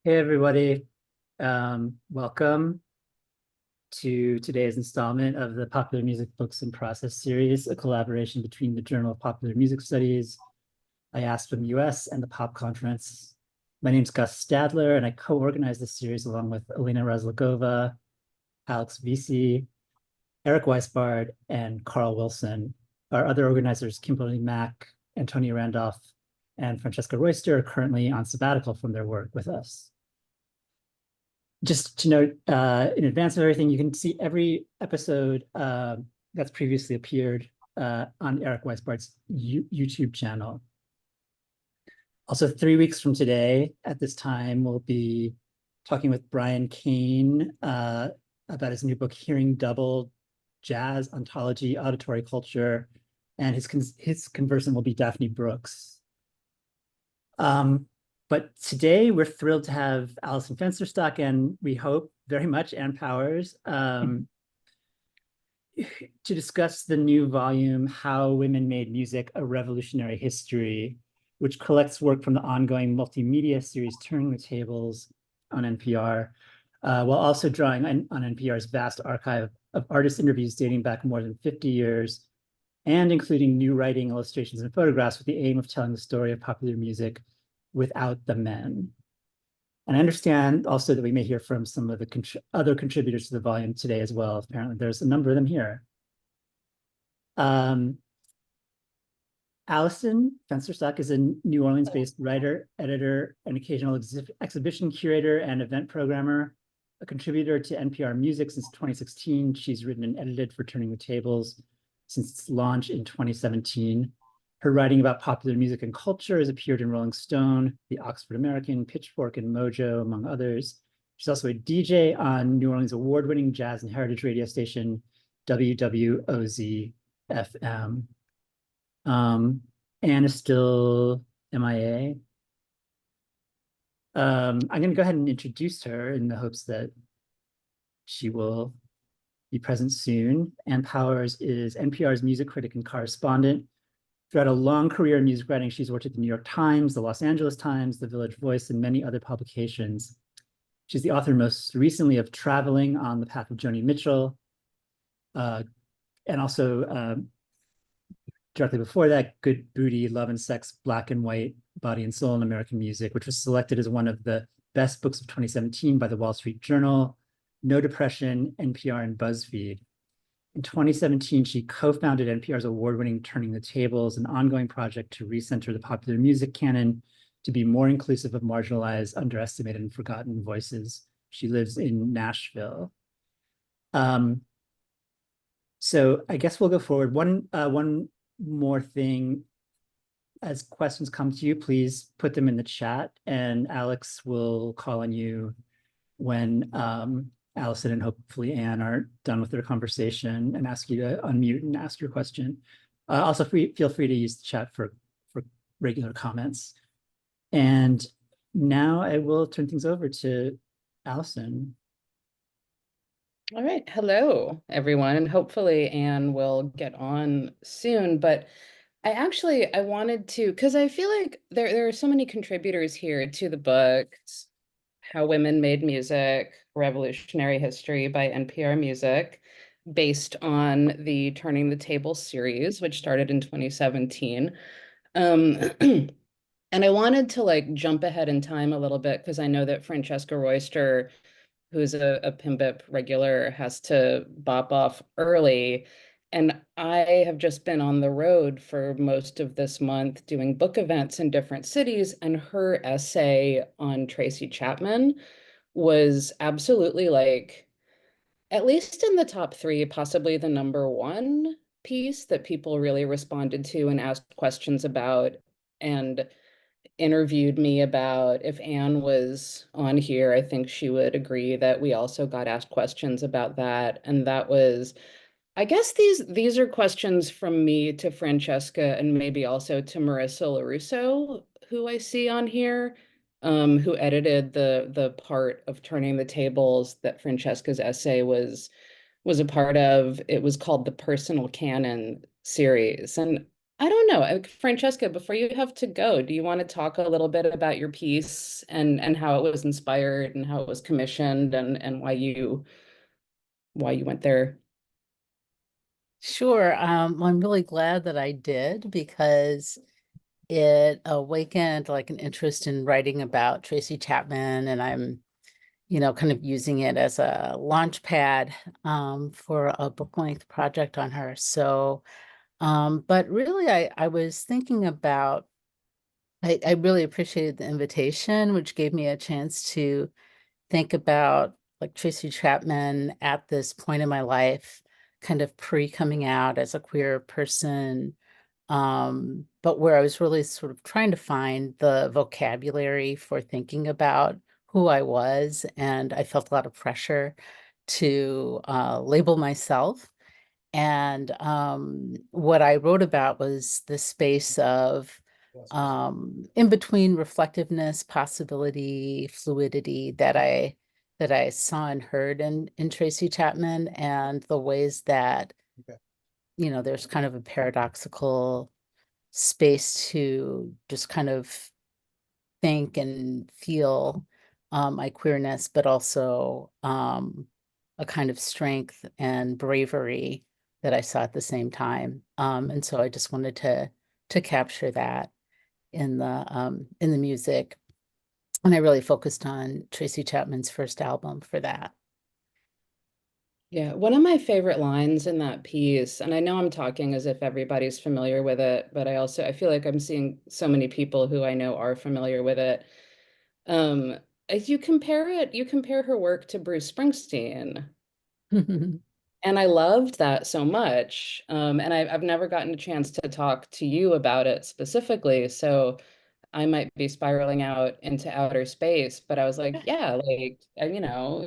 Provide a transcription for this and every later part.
Hey everybody, welcome to today's installment of the Popular Music Books in Process series, a collaboration between the Journal of Popular Music Studies, IASPM US, and the Pop Conference. My name's Gus Stadler, and I co-organized this series along with Elena Razlogova, Alex Visi, Eric Weisbard, and Carl Wilson. Our other organizers, Kimberly Mack, Antonia Randolph, and Francesca Royster, are currently on sabbatical from their work with us. Just to note, in advance of everything, you can see every episode that's previously appeared on Eric Weisbard's YouTube channel. Also, 3 weeks from today, at this time, we'll be talking with Brian Kane about his new book, Hearing Double, Jazz, Ontology, Auditory Culture, and his conversant will be Daphne Brooks. But today we're thrilled to have Alison Fensterstock, and we hope very much Ann Powers to discuss the new volume, How Women Made Music, A Revolutionary History, which collects work from the ongoing multimedia series Turning the Tables on NPR, while also drawing on NPR's vast archive of artist interviews dating back more than 50 years, and including new writing, illustrations, and photographs with the aim of telling the story of popular music without the men. And I understand also that we may hear from some of the other contributors to the volume today as well. Apparently there's a number of them here. Alison Fensterstock is a New Orleans-based writer, editor, and occasional exhibition curator and event programmer, a contributor to NPR Music since 2016. She's written and edited for Turning the Tables since its launch in 2017. Her writing about popular music and culture has appeared in Rolling Stone, the Oxford American, Pitchfork, and Mojo, among others. She's also a DJ on New Orleans award-winning jazz and heritage radio station, WWOZ-FM. Anne is still MIA. I'm going to go ahead and introduce her in the hopes that she will be present soon. Ann Powers is NPR's music critic and correspondent. Throughout a long career in music writing, she's worked at the New York Times, the Los Angeles Times, the Village Voice, and many other publications. She's the author most recently of Traveling on the Path of Joni Mitchell, and also directly before that, Good Booty, Love and Sex, Black and White, Body and Soul in American Music, which was selected as one of the best books of 2017 by the Wall Street Journal, No Depression, NPR, and Buzzfeed. In 2017, she co-founded NPR's award-winning Turning the Tables, an ongoing project to recenter the popular music canon to be more inclusive of marginalized, underestimated, and forgotten voices. She lives in Nashville. So I guess we'll go forward. One more thing. As questions come to you, please put them in the chat, and Alex will call on you when Alison and hopefully Anne are done with their conversation and ask you to unmute and ask your question. Also, feel free to use the chat for regular comments. And now I will turn things over to Alison. All right. Hello, everyone. And hopefully Anne will get on soon. But I wanted to, because I feel like there are so many contributors here to the book. How Women Made Music, Revolutionary History by NPR Music, based on the Turning the Table series, which started in 2017. And I wanted to jump ahead in time a little bit because I know that Francesca Royster, who's a PMBIP regular, has to bop off early. And I have just been on the road for most of this month doing book events in different cities, and her essay on Tracy Chapman was absolutely at least in the top 3, possibly the #1 piece that people really responded to and asked questions about and interviewed me about. If Anne was on here, I think she would agree that we also got asked questions about that. And that was, I guess these are questions from me to Francesca and maybe also to Marissa LaRusso, who I see on here, who edited the part of Turning the Tables that Francesca's essay was a part of. It was called the Personal Canon series. And I don't know, Francesca, before you have to go, do you want to talk a little bit about your piece and how it was inspired and how it was commissioned and why you went there? Sure. I'm really glad that I did because it awakened like an interest in writing about Tracy Chapman, and I'm, kind of using it as a launch pad for a book-length project on her. So, but really, I was thinking about, I really appreciated the invitation, which gave me a chance to think about like Tracy Chapman at this point in my life, kind of pre-coming out as a queer person, but where I was really sort of trying to find the vocabulary for thinking about who I was, and I felt a lot of pressure to label myself. And what I wrote about was the space of in between reflectiveness, possibility, fluidity that I saw and heard in Tracy Chapman, and the ways that there's kind of a paradoxical space to just kind of think and feel my queerness, but also a kind of strength and bravery that I saw at the same time. And so I just wanted to capture that in the music. And I really focused on Tracy Chapman's first album for that. Yeah, one of my favorite lines in that piece, and I know I'm talking as if everybody's familiar with it, but I feel like I'm seeing so many people who I know are familiar with it. As you compare her work to Bruce Springsteen. And I loved that so much. And I've never gotten a chance to talk to you about it specifically. So I might be spiraling out into outer space, but I was like, yeah, like,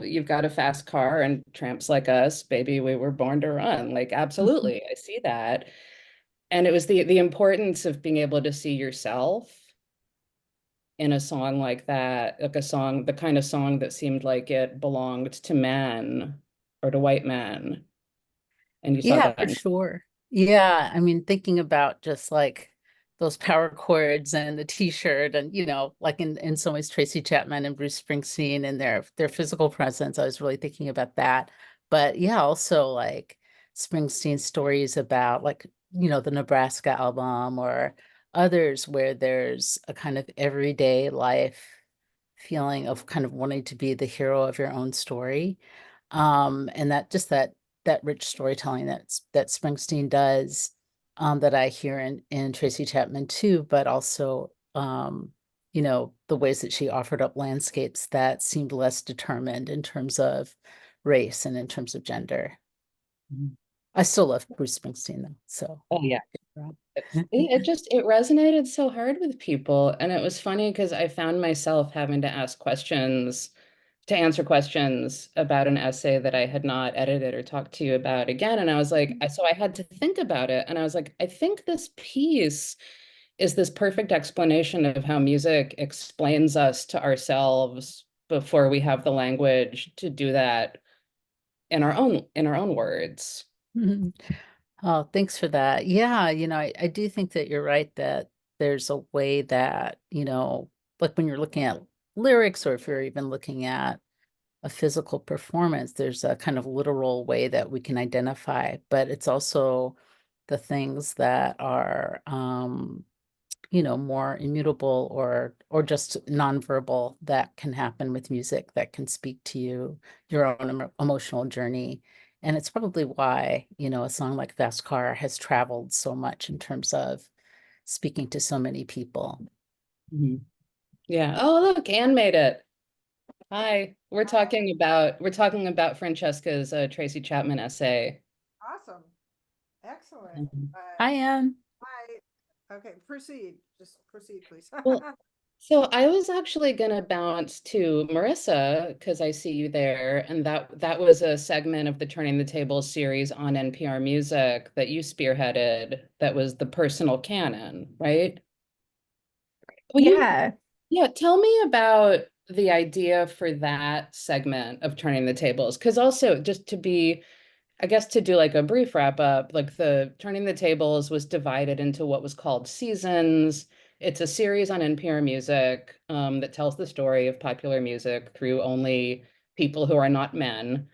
you've got a fast car and tramps like us, baby, we were born to run. Like, absolutely, I see that. And it was the importance of being able to see yourself in a song like that, like a song, the kind of song that seemed like it belonged to men or to white men. And you saw Yeah, that for sure. Yeah, I mean, thinking about just like those power chords and the t-shirt and like in some ways Tracy Chapman and Bruce Springsteen and their physical presence, I was really thinking about that. But yeah, also like Springsteen's stories about like, the Nebraska album or others where there's a kind of everyday life feeling of kind of wanting to be the hero of your own story. And that just that rich storytelling that Springsteen does, that I hear in Tracy Chapman too, but also the ways that she offered up landscapes that seemed less determined in terms of race and in terms of gender. Mhm. I still love Bruce Springsteen though, so. Oh yeah. It resonated so hard with people. And it was funny because I found myself having to ask questions to answer questions about an essay that I had not edited or talked to you about again. And I was like, so I had to think about it. And I was like, I think this piece is this perfect explanation of how music explains us to ourselves before we have the language to do that in our own words. Oh, thanks for that. Yeah, I do think that you're right that there's a way that, like when you're looking at lyrics or if you're even looking at a physical performance, there's a kind of literal way that we can identify, but it's also the things that are more immutable or just nonverbal that can happen with music that can speak to you, your own emotional journey. And it's probably why, a song like Fast Car has traveled so much in terms of speaking to so many people. Mhm. Yeah. Oh, look, Anne made it. Hi. We're talking about Francesca's Tracy Chapman essay. Awesome. Excellent. Mhm. Hi, Anne. Hi. Okay, proceed. Just proceed, please. Well, so I was actually gonna bounce to Marissa because I see you there, and that was a segment of the Turning the Tables series on NPR Music that you spearheaded. That was the personal canon, right? Will you, Yeah. yeah, tell me about the idea for that segment of Turning the Tables, because also just to be I guess to do like a brief wrap up, like the Turning the Tables was divided into what was called seasons. It's a series on NPR Music that tells the story of popular music through only people who are not men.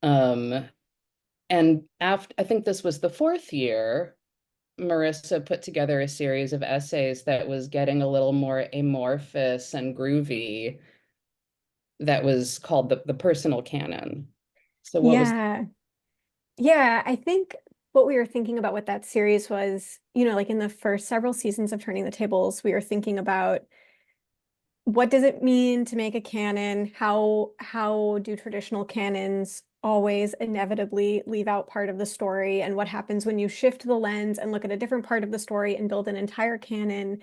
Um, and after, I think this was the fourth year, Marissa put together a series of essays that was getting a little more amorphous and groovy, that was called the personal canon. So what was Yeah. Yeah, I think what we were thinking about with that series was, like in the first several seasons of Turning the Tables, we were thinking about what does it mean to make a canon? How do traditional canons always inevitably leave out part of the story? And what happens when you shift the lens and look at a different part of the story and build an entire canon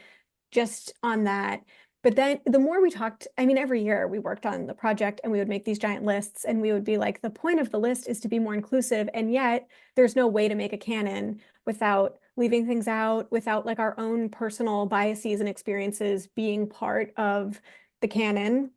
just on that? But then the more we talked, I mean, every year we worked on the project and we would make these giant lists and we would be like, the point of the list is to be more inclusive. And yet there's no way to make a canon without leaving things out, without like our own personal biases and experiences being part of the canon.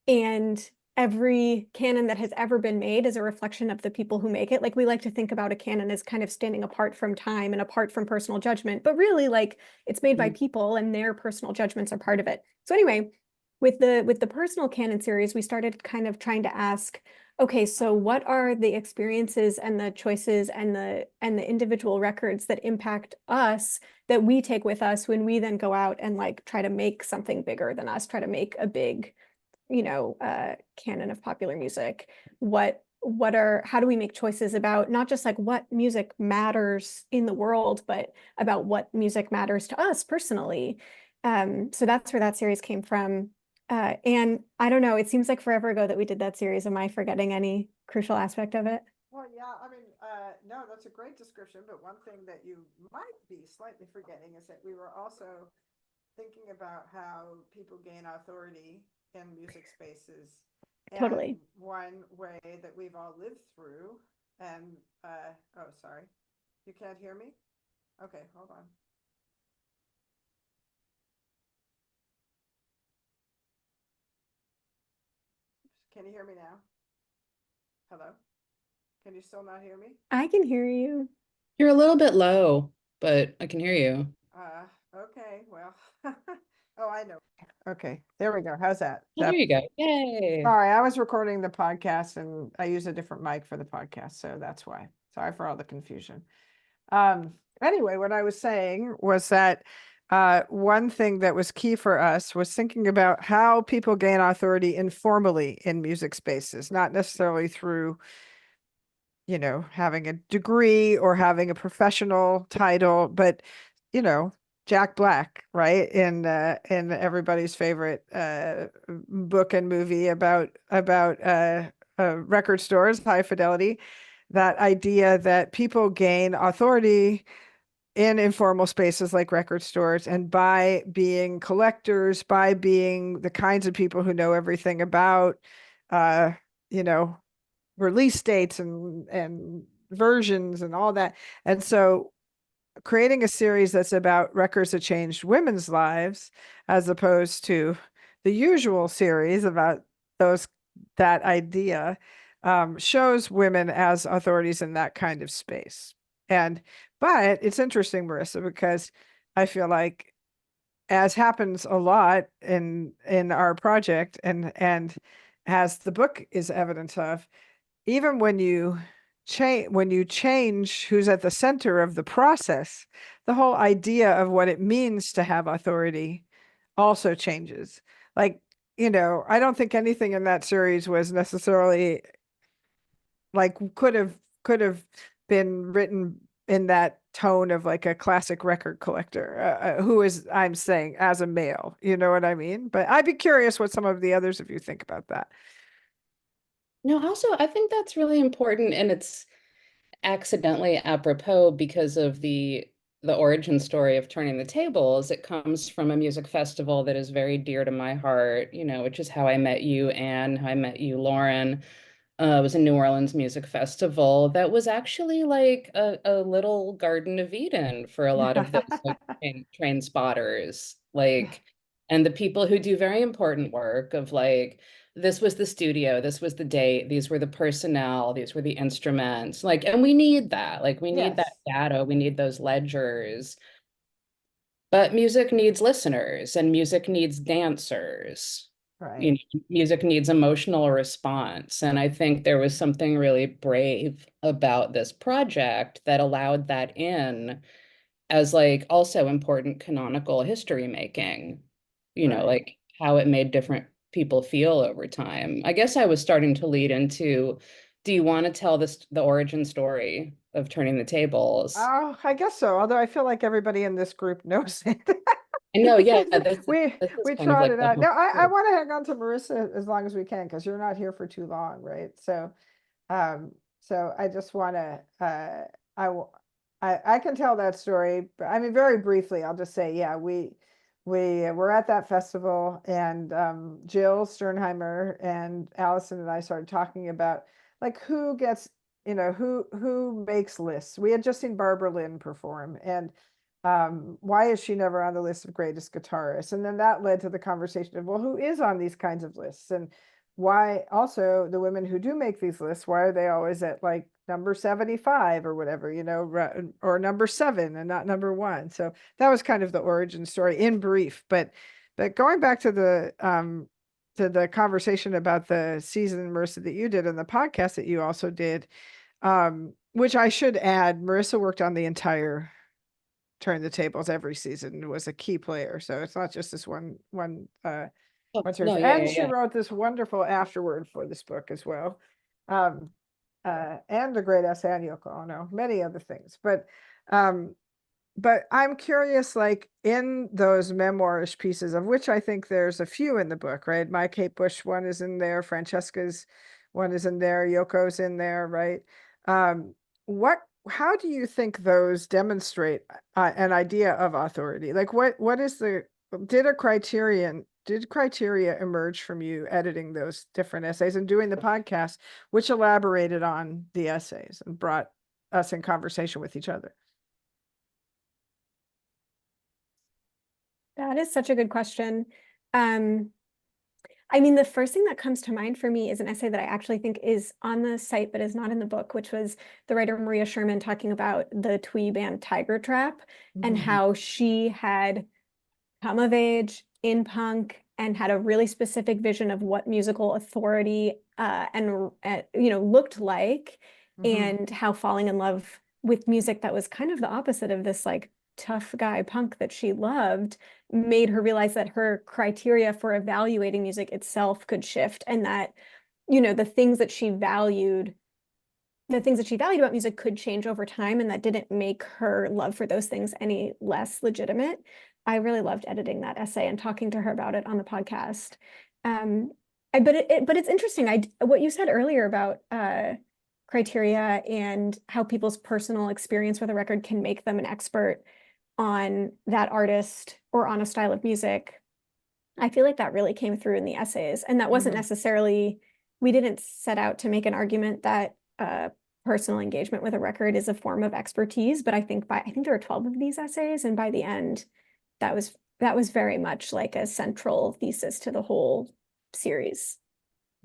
And every canon that has ever been made is a reflection of the people who make it. Like we like to think about a canon as kind of standing apart from time and apart from personal judgment, but really like it's made by people and their personal judgments are part of it. So anyway, with the personal canon series, we started kind of trying to ask, okay, so what are the experiences and the choices and the individual records that impact us that we take with us when we then go out and like try to make something bigger than us, try to make a big canon of popular music? How do we make choices about not just like what music matters in the world, but about what music matters to us personally? So that's where that series came from. And I don't know, it seems like forever ago that we did that series. Am I forgetting any crucial aspect of it? Well, yeah, I mean, no, that's a great description, but one thing that you might be slightly forgetting is that we were also thinking about how people gain authority in music spaces. Totally. And one way that we've all lived through, and oh, sorry, you can't hear me? Okay, hold on. Can you hear me now? Hello? Can you still not hear me? I can hear you. You're a little bit low, but I can hear you. Okay, well, oh, I know. Okay, there we go. How's that? Oh, there you go. Yay. Sorry, I was recording the podcast and I use a different mic for the podcast, so that's why. Sorry for all the confusion. Anyway, what I was saying was that one thing that was key for us was thinking about how people gain authority informally in music spaces, not necessarily through, having a degree or having a professional title, but, Jack Black, right? In everybody's favorite book and movie about record stores, High Fidelity, that idea that people gain authority in informal spaces like record stores, and by being collectors, by being the kinds of people who know everything about, release dates and versions and all that. And so creating a series that's about records that changed women's lives, as opposed to the usual series about that idea, shows women as authorities in that kind of space. But it's interesting, Marissa, because I feel like, as happens a lot in our project, and as the book is evidence of, even when you change who's at the center of the process, the whole idea of what it means to have authority also changes. Like, I don't think anything in that series was necessarily like could have been written in that tone of like a classic record collector who is, I'm saying, as a male, you know what I mean? But I'd be curious what some of the others of you think about that. No, also, I think that's really important, and it's accidentally apropos because of the origin story of Turning the Tables. It comes from a music festival that is very dear to my heart, which is how I met you, Anne, how I met you, Lauren. It was a New Orleans music festival that was actually like a little Garden of Eden for a lot of those like train spotters. Like, And the people who do very important work of like, this was the studio, this was the date, these were the personnel, these were the instruments, like, and we need that, like, we need that data, we need those ledgers. But music needs listeners and music needs dancers. You Right. know, music needs emotional response. And I think there was something really brave about this project that allowed that in as like also important canonical history making, you know, Right. like how it made different people feel over time. I guess I was starting to lead into, do you want to tell the origin story of Turning the Tables? Oh, I guess so. Although I feel like everybody in this group knows it. I know, yeah, Because this is we kind of trot like it the out. whole No, I story. want to hang on to Marissa as long as we can because you're not here for too long, right? So I just want to I w- I can tell that story, but I mean very briefly. I'll just say, yeah, we were at that festival, and Jill Sternheimer and Allison and I started talking about like who gets, who makes lists. We had just seen Barbara Lynn perform, and why is she never on the list of greatest guitarists? And then that led to the conversation of, well, who is on these kinds of lists? And why also the women who do make these lists, why are they always at like number 75 or whatever, or number 7 and not number 1? So that was kind of the origin story in brief. But going back to the conversation about the season, Marissa, that you did and the podcast that you also did, which I should add, Marissa worked on the entire Turn the Tables every season, was a key player. So it's not just this one Oh, series. no, yeah, And yeah, she yeah. wrote this wonderful afterword for this book as well. And a great essay on Yoko Ono, many other things. But I'm curious, like in those memoirish pieces, of which I think there's a few in the book, right? My Kate Bush one is in there, Francesca's one is in there, Yoko's in there, right? How do you think those demonstrate an idea of authority? Like what is did criteria emerge from you editing those different essays and doing the podcast, which elaborated on the essays and brought us in conversation with each other? That is such a good question. I mean, the first thing that comes to mind for me is an essay that I actually think is on the site, but is not in the book, which was the writer Maria Sherman talking about the twee band Tiger Trap and how she had come of age in punk and had a really specific vision of what musical authority looked like, and how falling in love with music that was kind of the opposite of this like tough guy punk that she loved made her realize that her criteria for evaluating music itself could shift, and that the things that she valued about music could change over time, and that didn't make her love for those things any less legitimate. I really loved editing that essay and talking to her about it on the podcast. But it's interesting. What you said earlier about criteria and how people's personal experience with a record can make them an expert on that artist or on a style of music. I feel like that really came through in the essays, and that wasn't necessarily, we didn't set out to make an argument that personal engagement with a record is a form of expertise, but I think there were 12 of these essays, and by the end, that was very much like a central thesis to the whole series.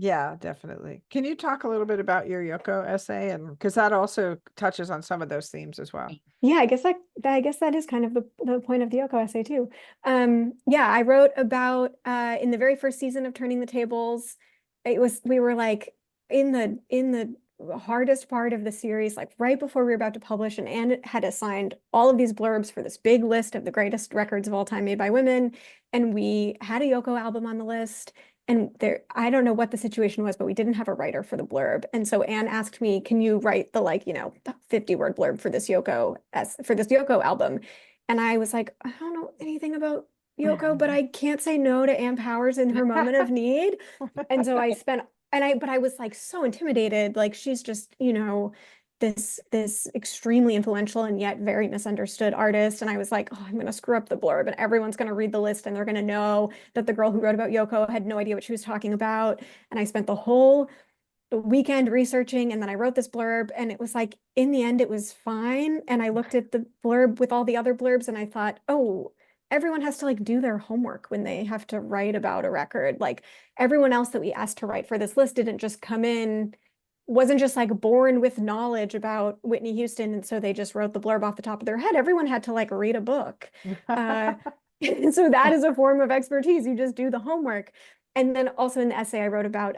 Yeah, definitely. Can you talk a little bit about your Yoko essay, and because that also touches on some of those themes as well? Yeah, I guess that is kind of the point of the Yoko essay too. Yeah, I wrote about in the very first season of Turning the Tables, we were like in the hardest part of the series, like right before we were about to publish, and Anne had assigned all of these blurbs for this big list of the greatest records of all time made by women, and we had a Yoko album on the list. And I don't know what the situation was, but we didn't have a writer for the blurb. And so Anne asked me, can you write the 50-word blurb for this Yoko album? And I was like, I don't know anything about Yoko, but I can't say no to Ann Powers in her moment of need. And so but I was like so intimidated. Like she's just, this extremely influential and yet very misunderstood artist. And I was like, oh, I'm going to screw up the blurb and everyone's going to read the list and they're going to know that the girl who wrote about Yoko had no idea what she was talking about. And I spent the whole weekend researching, and then I wrote this blurb, and it was like, in the end, it was fine. And I looked at the blurb with all the other blurbs and I thought, oh, everyone has to like do their homework when they have to write about a record. Like everyone else that we asked to write for this list didn't just come in, wasn't just like born with knowledge about Whitney Houston, and so they just wrote the blurb off the top of their head. Everyone had to like read a book. And so that is a form of expertise. You just do the homework. And then also in the essay, I wrote about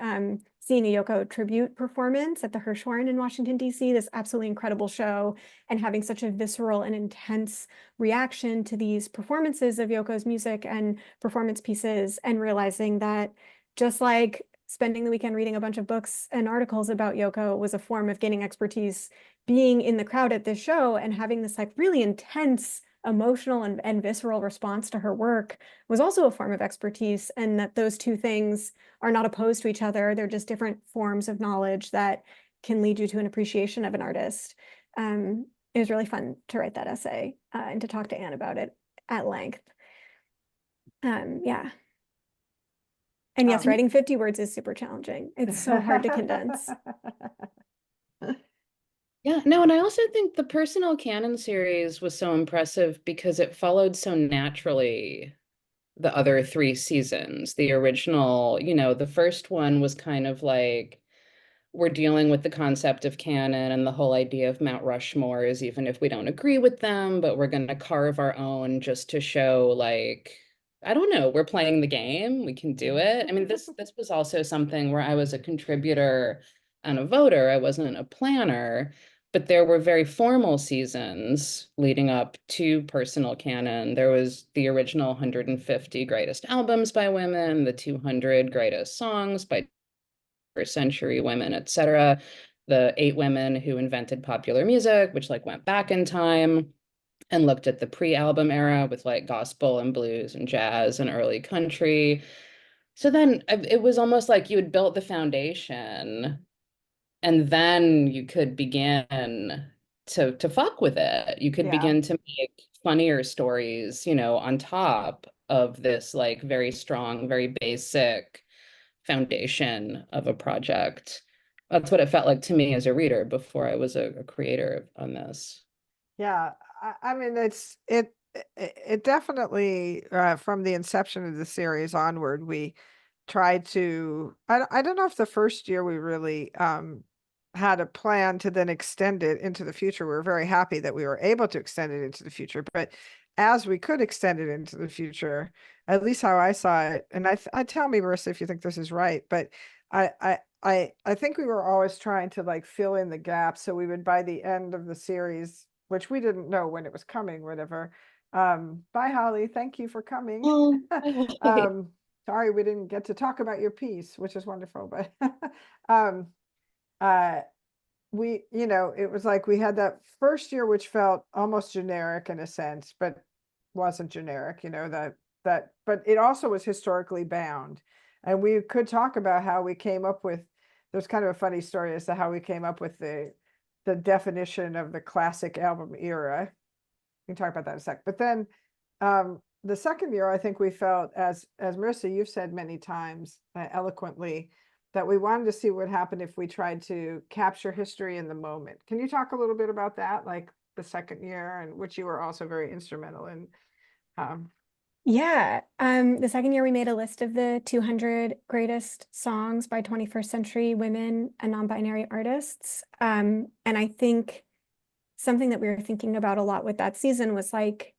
seeing a Yoko tribute performance at the Hirshhorn in Washington, D.C., this absolutely incredible show, and having such a visceral and intense reaction to these performances of Yoko's music and performance pieces, and realizing that just like spending the weekend reading a bunch of books and articles about Yoko was a form of gaining expertise, being in the crowd at this show and having this like really intense emotional and visceral response to her work was also a form of expertise, and that those two things are not opposed to each other. They're just different forms of knowledge that can lead you to an appreciation of an artist. It was really fun to write that essay and to talk to Anne about it at length. Yeah. And yes, writing 50 words is super challenging. It's so hard to condense. Yeah, no, and I also think the personal canon series was so impressive because it followed so naturally the other 3 seasons. The original, you know, the first one was kind of like, we're dealing with the concept of canon and the whole idea of Mount Rushmores, even if we don't agree with them, but we're going to carve our own just to show like, I don't know, we're playing the game, we can do it. I mean, this was also something where I was a contributor and a voter. I wasn't a planner, but there were very formal seasons leading up to personal canon. There was the original 150 greatest albums by women, the 200 greatest songs by first century women, etc. The 8 women who invented popular music, which like went back in time and looked at the pre-album era with like gospel and blues and jazz and early country. So then it was almost like you had built the foundation, and then you could begin to fuck with it. You could begin to make funnier stories, you know, on top of this like very strong, very basic foundation of a project. That's what it felt like to me as a reader before I was a creator on this. Yeah, I mean, it definitely from the inception of the series onward, we tried to. I don't know if the first year we really had a plan to then extend it into the future. We were very happy that we were able to extend it into the future, but as we could extend it into the future, at least how I saw it, and I tell me, Marissa, if you think this is right, but I think we were always trying to like fill in the gaps. So we would, by the end of the series, which we didn't know when it was coming, whatever. Bye, Holly. Thank you for coming. Oh, Sorry, we didn't get to talk about your piece, which is wonderful, but we, you know, it was like we had that first year, which felt almost generic in a sense, but wasn't generic, you know, but it also was historically bound. And we could talk about how we came up with, there's kind of a funny story as to how we came up with the definition of the classic album era. We can talk about that in a sec. But then the second year, I think we felt, as Marissa, you've said many times eloquently, that we wanted to see what happened if we tried to capture history in the moment. Can you talk a little bit about that, like the second year, and which you were also very instrumental in? Yeah, the second year we made a list of the 200 greatest songs by 21st century women and non-binary artists. And I think something that we were thinking about a lot with that season was like,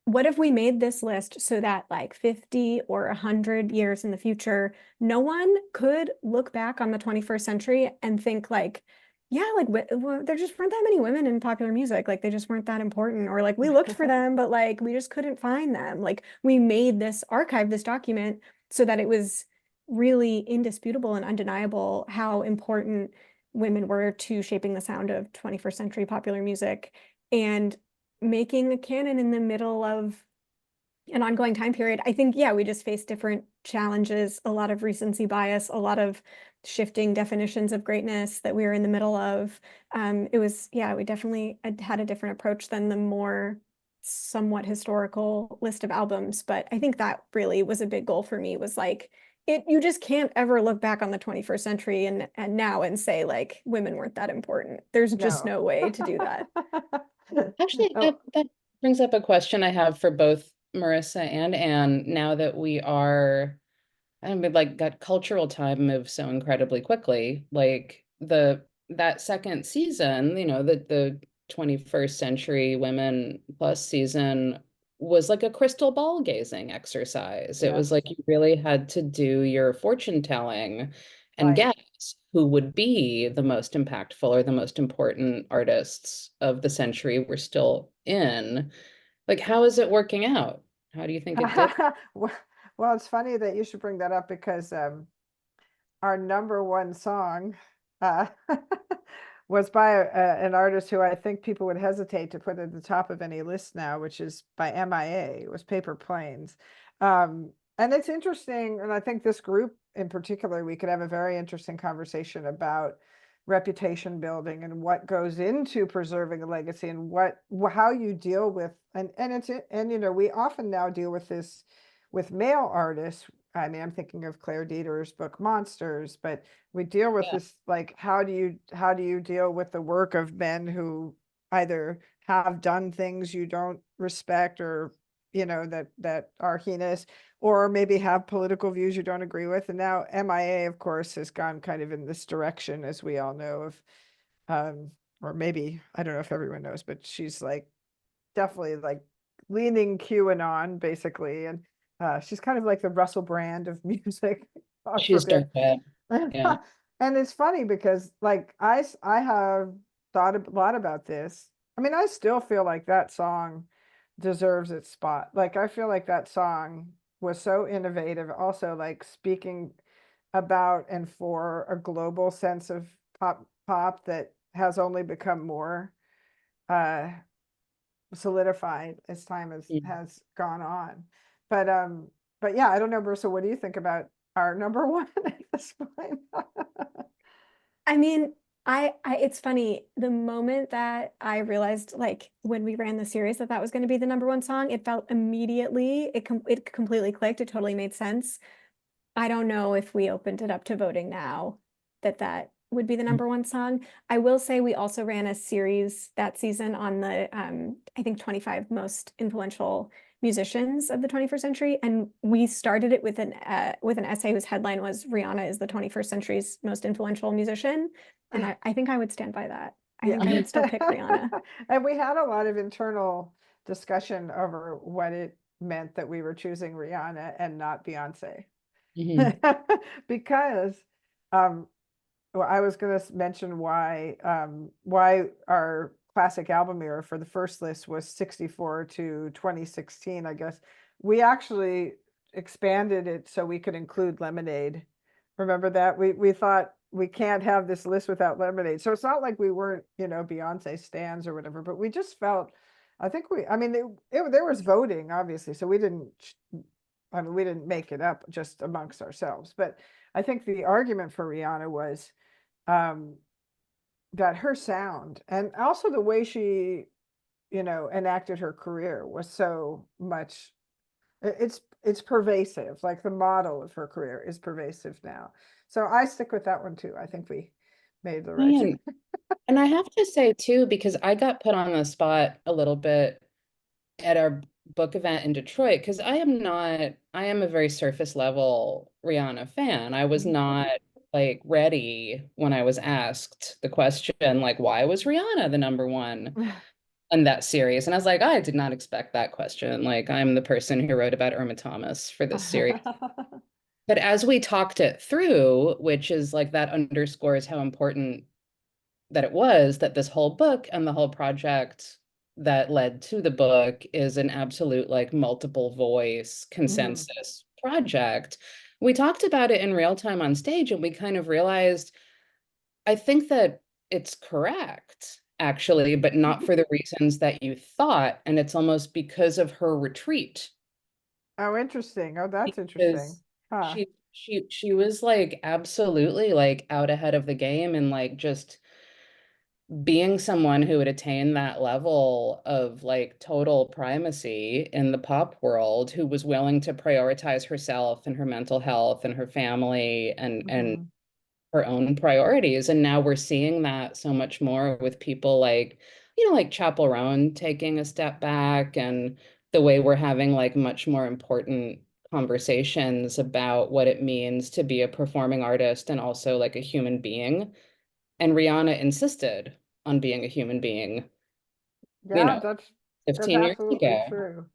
what if we made this list so that like 50 or 100 years in the future, no one could look back on the 21st century and think like, yeah, like there just weren't that many women in popular music. Like they just weren't that important, or like we looked for them, but like we just couldn't find them. Like we made this archive, this document, so that it was really indisputable and undeniable how important women were to shaping the sound of 21st century popular music, and making a canon in the middle of an ongoing time period. I think, yeah, we just faced different challenges, a lot of recency bias, a lot of shifting definitions of greatness that we were in the middle of. It was, yeah, we definitely had a different approach than the more somewhat historical list of albums. But I think that really was a big goal for me, was like, you just can't ever look back on the 21st century and now and say like women weren't that important. There's just no way to do that. actually, brings up a question I have for both Marissa and Anne, now that we are, I mean, like that cultural time moves so incredibly quickly. Like that second season, you know, the 21st Century Women Plus season was like a crystal ball gazing exercise. It was Yes. like you really had to do your fortune telling and Right. guess who would be the most impactful or the most important artists of the century we're still in. Like, how is it working out? How do you think it did? Well, it's funny that you should bring that up because our number one song uh, was by an artist who I think people would hesitate to put at the top of any list now, which is by MIA. It was Paper Planes. And it's interesting, and I think this group in particular, we could have a very interesting conversation about reputation building and what goes into preserving a legacy and how you deal with and you know, we often now deal with this with male artists. I mean, I'm thinking of Claire Dieter's book Monsters, but we deal with this, like, how do you deal with the work of men who either have done things you don't respect, or you know, that are heinous, or maybe have political views you don't agree with. And now MIA, of course, has gone kind of in this direction, as we all know, of or maybe, I don't know if everyone knows, but she's like definitely like leaning QAnon basically. And she's kind of like the Russell Brand of music. She's dark. Yeah. And it's funny because like I have thought a lot about this. I mean, I still feel like that song deserves its spot. Like, I feel like that song was so innovative, also like speaking about and for a global sense of pop that has only become more uh solidified as time has gone on. But yeah, I don't know, Marissa, what do you think about our number one at this point? I mean, it's funny, the moment that I realized, like, when we ran the series, that was going to be the number one song, it felt immediately, it completely clicked. It totally made sense. I don't know if we opened it up to voting now that would be the number one song. I will say we also ran a series that season on the I think 25 most influential musicians of the 21st century, and we started it with an essay whose headline was "Rihanna is the 21st century's most influential musician," and I think I would stand by that. I think I would still pick Rihanna. And we had a lot of internal discussion over what it meant that we were choosing Rihanna and not Beyonce. Because well, I was going to mention why our classic album era for the first list was 64 to 2016, I guess. We actually expanded it so we could include Lemonade. Remember that? We thought we can't have this list without Lemonade. So it's not like we weren't, you know, Beyonce stans or whatever, but we just felt, I think I mean, there was voting, obviously, so we didn't make it up just amongst ourselves. But I think the argument for Rihanna was that her sound and also the way she, you know, enacted her career was so much, it's pervasive. Like, the model of her career is pervasive now. So I stick with that one too. I think we made the right choice. And I have to say too, because I got put on the spot a little bit at our book event in Detroit, because I am a very surface level Rihanna fan. I was not like ready when I was asked the question, like, why was Rihanna the number one in that series? And I was like, I did not expect that question. Like, I'm the person who wrote about Irma Thomas for this series. But as we talked it through, which is like, that underscores how important that it was, that this whole book and the whole project that led to the book is an absolute like multiple voice consensus project. We talked about it in real time on stage, and we kind of realized, I think that it's correct, actually, but not for the reasons that you thought. And it's almost because of her retreat. Oh, interesting. Oh, that's interesting. Huh. She was like absolutely like out ahead of the game, and like just being someone who had attained that level of like total primacy in the pop world, who was willing to prioritize herself and her mental health and her family and her own priorities. And now we're seeing that so much more with people like like Chapel Roan taking a step back, and the way we're having like much more important conversations about what it means to be a performing artist and also like a human being. And Rihanna insisted on being a human being, Yeah, that's 15 years absolutely ago. true.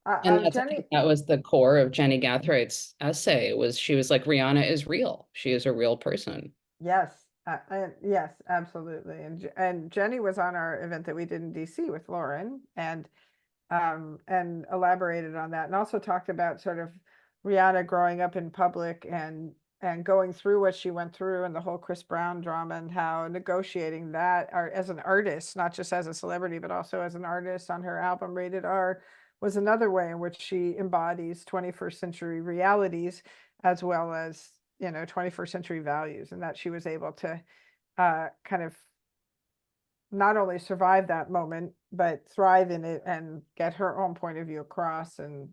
And I Jenny, think that was the core of Jenny Gathrigh's essay, was she was like, Rihanna is real. She is a real person. yes, yes, absolutely. And Jenny was on our event that we did in DC with Lauren, and elaborated on that, and also talked about sort of Rihanna growing up in public and going through what she went through, and the whole Chris Brown drama, and how negotiating that as an artist, not just as a celebrity, but also as an artist on her album Rated R, was another way in which she embodies 21st century realities, as well as 21st century values, and that she was able to kind of not only survive that moment, but thrive in it and get her own point of view across, and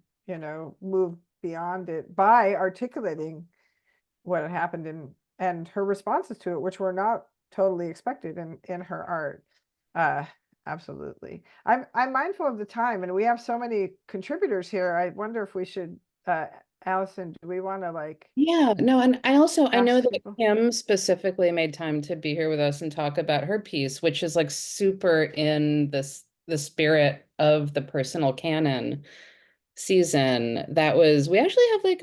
move beyond it by articulating what had happened, and her responses to it, which were not totally expected in her art. Absolutely. I'm mindful of the time, and we have so many contributors here. I wonder if we should, Alison, do we want to like? Yeah, no, and I know ask that people? Kim specifically made time to be here with us and talk about her piece, which is like super in the spirit of the personal canon season. We actually have like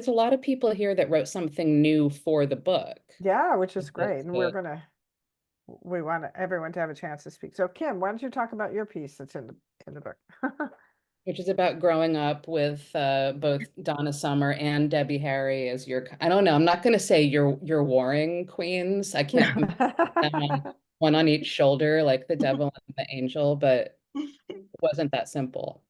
a lot of people here that wrote something new for the book. Yeah, which is great. That's And we want everyone to have a chance to speak. So Kim, why don't you talk about your piece that's in the book? Which is about growing up with both Donna Summer and Debbie Harry as I don't know, I'm not going to say your warring queens. I can't imagine them one on each shoulder like the devil and the angel, but it wasn't that simple.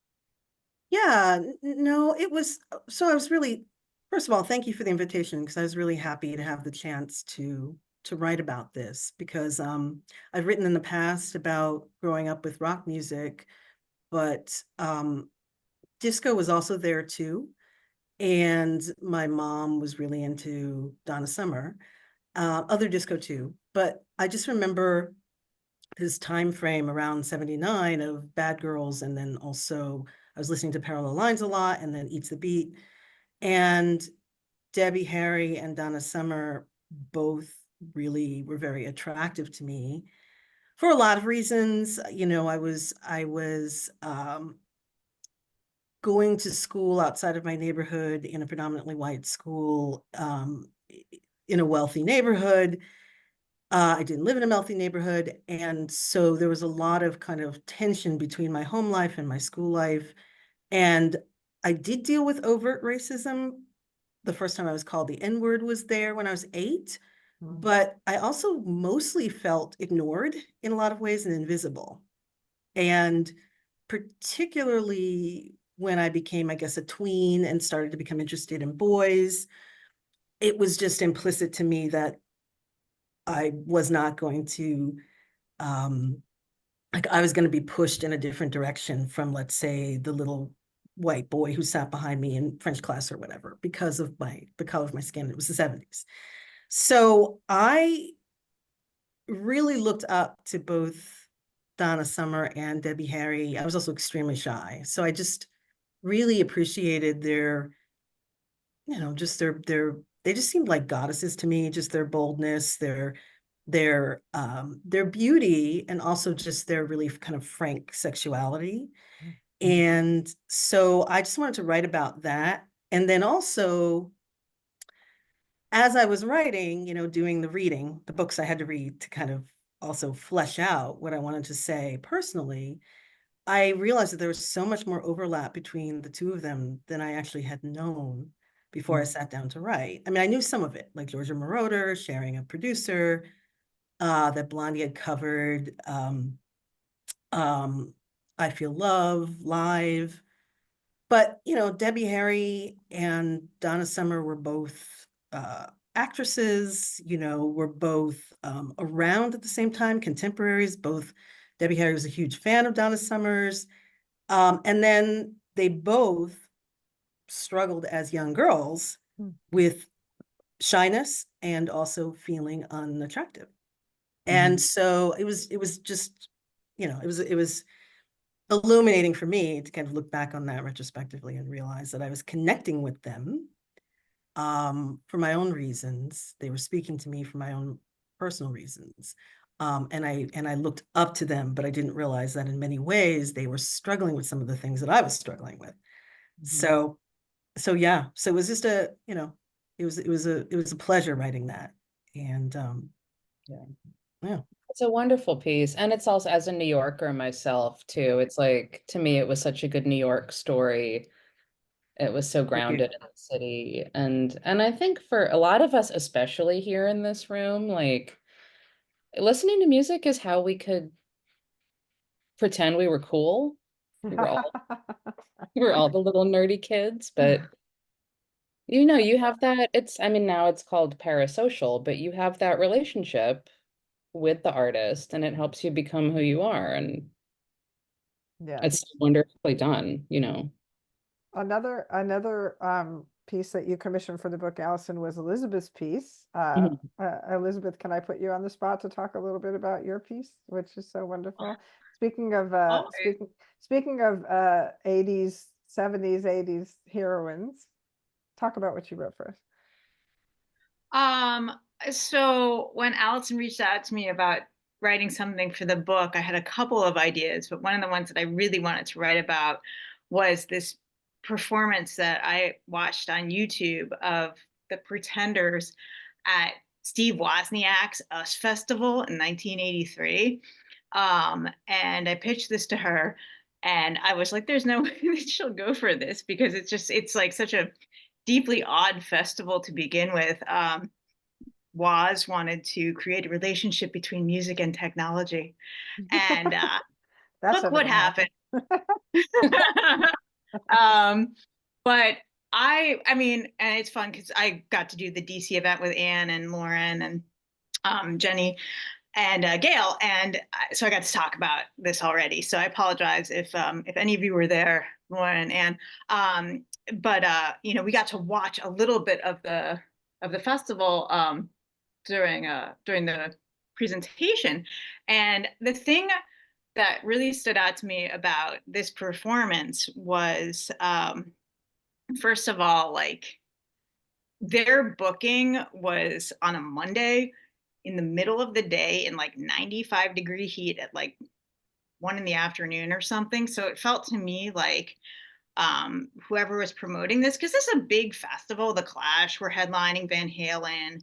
Yeah, no, it was, so I was really, first of all, thank you for the invitation, because I was really happy to have the chance to write about this, because I've written in the past about growing up with rock music, but disco was also there too. And my mom was really into Donna Summer, other disco too. But I just remember this time frame around 79 of Bad Girls, and then also I was listening to Parallel Lines a lot, and then Eats the Beat. And Debbie Harry and Donna Summer both really were very attractive to me for a lot of reasons. I was going to school outside of my neighborhood in a predominantly white school, in a wealthy neighborhood. I didn't live in a wealthy neighborhood. And so there was a lot of kind of tension between my home life and my school life. And I did deal with overt racism. The first time I was called the N-word was there when I was 8. But I also mostly felt ignored in a lot of ways and invisible. And particularly when I became, I guess, a tween and started to become interested in boys, it was just implicit to me that I was not going to, like I was going to be pushed in a different direction from, let's say, the little white boy who sat behind me in French class or whatever, because of the color of my skin. It was the 70s. So I really looked up to both Donna Summer and Debbie Harry. I was also extremely shy. So I just really appreciated their, just they just seemed like goddesses to me, just their boldness, their beauty, and also just their really kind of frank sexuality. And so I just wanted to write about that. And then also, as I was writing, doing the books I had to read to kind of also flesh out what I wanted to say personally, I realized that there was so much more overlap between the two of them than I actually had known before I sat down to write. I mean, I knew some of it, like Georgia Moroder sharing a producer, that Blondie had covered, I Feel Love, Live. But, Debbie Harry and Donna Summer were both actresses, were both around at the same time, contemporaries. Both Debbie Harry was a huge fan of Donna Summer's. And then they both struggled as young girls with shyness and also feeling unattractive. And so it was just you know, it was illuminating for me to kind of look back on that retrospectively and realize that I was connecting with them for my own reasons. They were speaking to me for my own personal reasons. And I looked up to them, but I didn't realize that in many ways they were struggling with some of the things that I was struggling with. So yeah, so it was just a, you know, it was a pleasure writing that. And yeah. It's a wonderful piece. And it's also, as a New Yorker myself too, it's like, to me, it was such a good New York story. It was so grounded in the city. And I think for a lot of us, especially here in this room, like listening to music is how we could pretend we were cool. We were all we were all the little nerdy kids, but you know, you have that, it's, I mean, now it's called parasocial, but you have that relationship with the artist and it helps you become who you are. And Yeah. it's wonderfully done, you know. Another piece that you commissioned for the book, Alison, was Elizabeth's piece. Elizabeth, can I put you on the spot to talk a little bit about your piece, which is so wonderful? Speaking of speaking of 80s, 70s, 80s heroines, talk about what you wrote for us. So when Alison reached out to me about writing something for the book, I had a couple of ideas, but one of the ones that I really wanted to write about was this performance that I watched on YouTube of the Pretenders at Steve Wozniak's US Festival in 1983. And I pitched this to her and I was like, there's no way that she'll go for this because it's like such a deeply odd festival to begin with. Woz wanted to create a relationship between music and technology. And look what happened. But I mean, and it's fun because I got to do the DC event with Anne and Lauren and Jenny and Gail, and so I got to talk about this already. So I apologize if any of you were there, Lauren and Anne. But you know, we got to watch a little bit of the festival during the presentation, and the thing that really stood out to me about this performance was first of all, like their booking was on a Monday in the middle of the day in like 95-degree heat at like 1 PM or something. So it felt to me like whoever was promoting this, because this is a big festival, The Clash were headlining, Van Halen,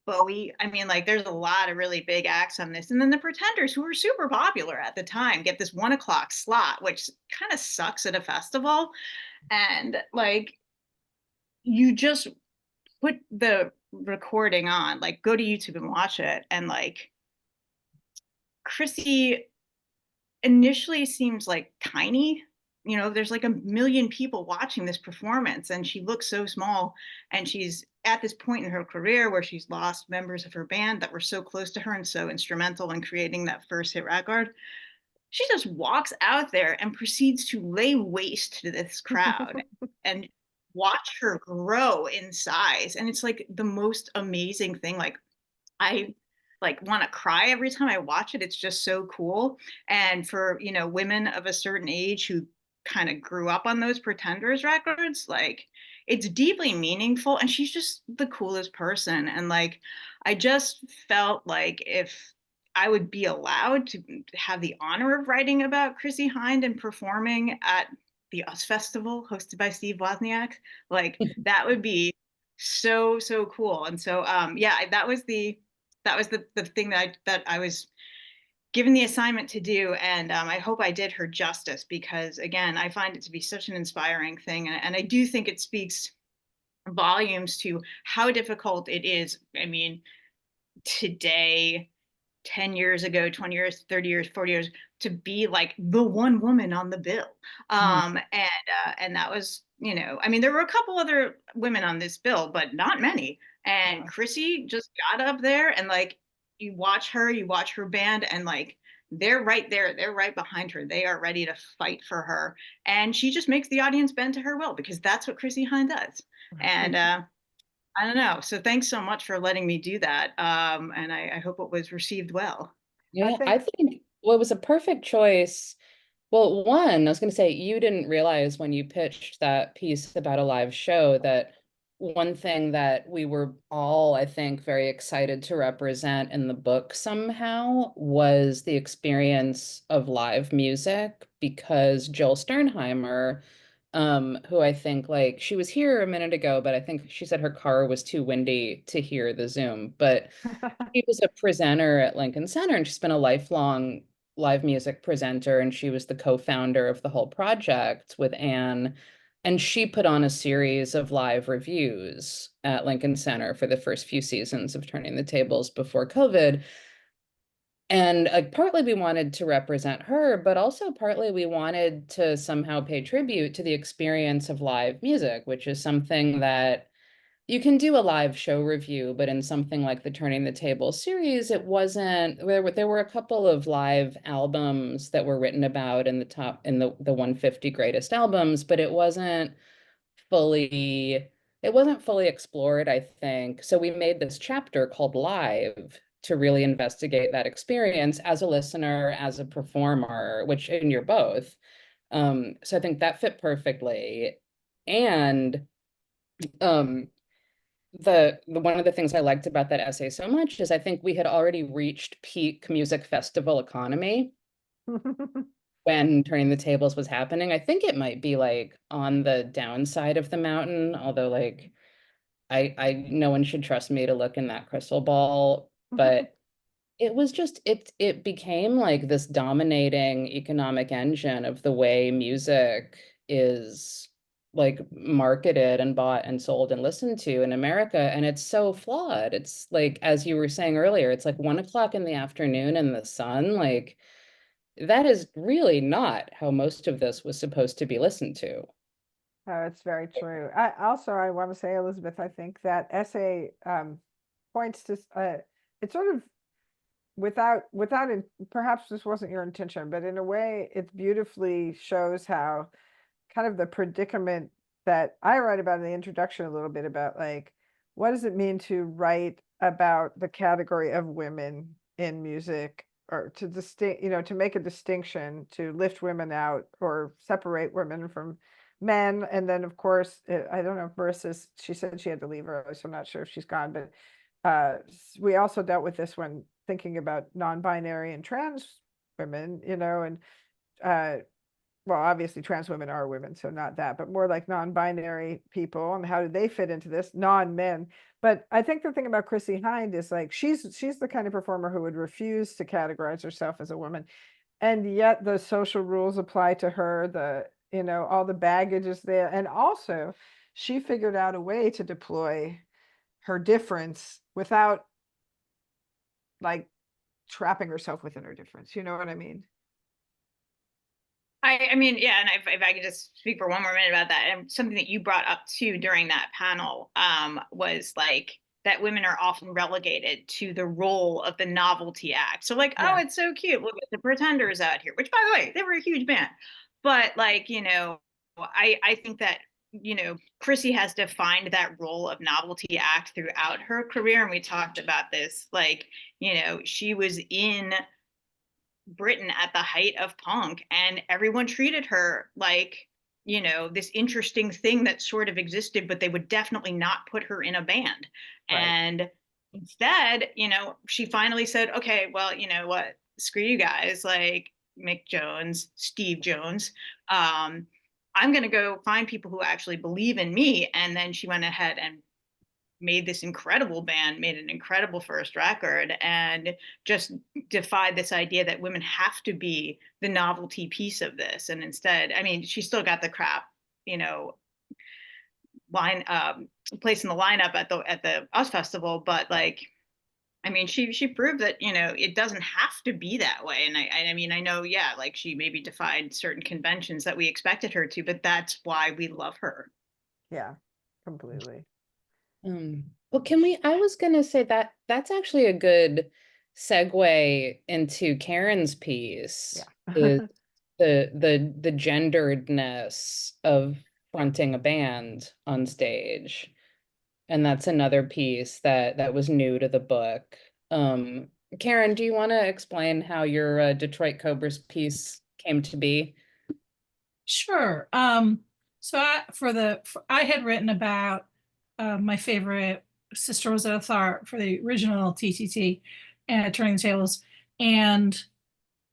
Bowie. I mean, like there's a lot of really big acts on this. And then the Pretenders, who were super popular at the time, get this 1 o'clock slot, which kind of sucks at a festival. And like, you just put the recording on, like go to YouTube and watch it. And like, Chrissy initially seems like tiny. You know, there's like 1 million people watching this performance and she looks so small, and she's at this point in her career where she's lost members of her band that were so close to her and so instrumental in creating that first hit record. She just walks out there and proceeds to lay waste to this crowd and watch her grow in size. And it's like the most amazing thing. Like I like want to cry every time I watch it. It's just so cool. And for, you know, women of a certain age who kind of grew up on those Pretenders records, like it's deeply meaningful. And she's just the coolest person. And like, I just felt like if I would be allowed to have the honor of writing about Chrissy Hind and performing at the US Festival hosted by Steve Wozniak, like that would be so cool. And so yeah, that was the thing that I was given the assignment to do, and I hope I did her justice, because again, I find it to be such an inspiring thing, and I do think it speaks volumes to how difficult it is. I mean, today, 10 years ago, 20 years, 30 years, 40 years, to be like the one woman on the bill. And that was, you know, I mean, there were a couple other women on this bill, but not many. And Chrissy just got up there and like, you watch her band, and like, they're right there. They're right behind her. They are ready to fight for her. And she just makes the audience bend to her will, because that's what Chrissy Hind does. And I don't know. So thanks so much for letting me do that. And I hope it was received well. Yeah, I think Well, it was a perfect choice. Well, one, I was going to say, you didn't realize when you pitched that piece about a live show that one thing that we were all, I think, very excited to represent in the book somehow was the experience of live music, because Jill Sternheimer, who I think, like, she was here a minute ago, but I think she said her car was too windy to hear the Zoom, but she was a presenter at Lincoln Center, and she's been a lifelong live music presenter, and she was the co-founder of the whole project with Anne. And she put on a series of live reviews at Lincoln Center for the first few seasons of Turning the Tables before COVID. And partly we wanted to represent her, but also partly we wanted to somehow pay tribute to the experience of live music, which is something that you can do a live show review, but in something like the Turning the Table series, it wasn't, there were a couple of live albums that were written about in the 150 greatest albums, but it wasn't fully explored, I think. So we made this chapter called Live to really investigate that experience as a listener, as a performer, which, and you're both. So I think that fit perfectly. And the one of the things I liked about that essay so much is I think we had already reached peak music festival economy when Turning the Tables was happening. I think it might be like on the downside of the mountain, although like I no one should trust me to look in that crystal ball, but it was just it became like this dominating economic engine of the way music is like marketed and bought and sold and listened to in America. And it's so flawed. It's like, as you were saying earlier, it's like 1 o'clock in the afternoon in the sun. Like, that is really not how most of this was supposed to be listened to. Oh, it's very true. I want to say, Elizabeth, I think that essay points to it's sort of without it, perhaps this wasn't your intention, but in a way, it beautifully shows how kind of the predicament that I write about in the introduction a little bit about, like, what does it mean to write about the category of women in music, or to to make a distinction, to lift women out or separate women from men. And then, of course, I don't know if Marissa's, she said she had to leave early, so I'm not sure if she's gone, but we also dealt with this when thinking about non-binary and trans women, and well, obviously trans women are women, so not that, but more like non-binary people, and how do they fit into this, non-men. But I think the thing about Chrissie Hynde is, like, she's the kind of performer who would refuse to categorize herself as a woman, and yet the social rules apply to her, all the baggage is there. And also she figured out a way to deploy her difference without, like, trapping herself within her difference. You know what I mean? I mean, yeah, and if I could just speak for one more minute about that, and something that you brought up too during that panel was like that women are often relegated to the role of the novelty act. So like, oh, it's so cute. Look at the Pretenders out here, which, by the way, they were a huge band. But like, I think that, Chrissie has defined that role of novelty act throughout her career. And we talked about this, like, she was in Britain at the height of punk, and everyone treated her like, this interesting thing that sort of existed, but they would definitely not put her in a band. Right. And instead, she finally said, okay, well, you know what, screw you guys, like Mick Jones, Steve Jones. I'm going to go find people who actually believe in me. And then she went ahead and made this incredible band, made an incredible first record, and just defied this idea that women have to be the novelty piece of this. And instead, I mean, she still got the crap, place in the lineup at the US Festival, but like, I mean, she proved that, it doesn't have to be that way. And I mean, I know, yeah, like she maybe defied certain conventions that we expected her to, but that's why we love her. Yeah, completely. Well, I was gonna say that that's actually a good segue into Karen's piece. Yeah. Is the genderedness of fronting a band on stage. And that's another piece that was new to the book. Karen, do you want to explain how your Detroit Cobras piece came to be? Sure. So I had written about my favorite Sister Rosetta Tharpe for the original TTT and Turning the Tables, and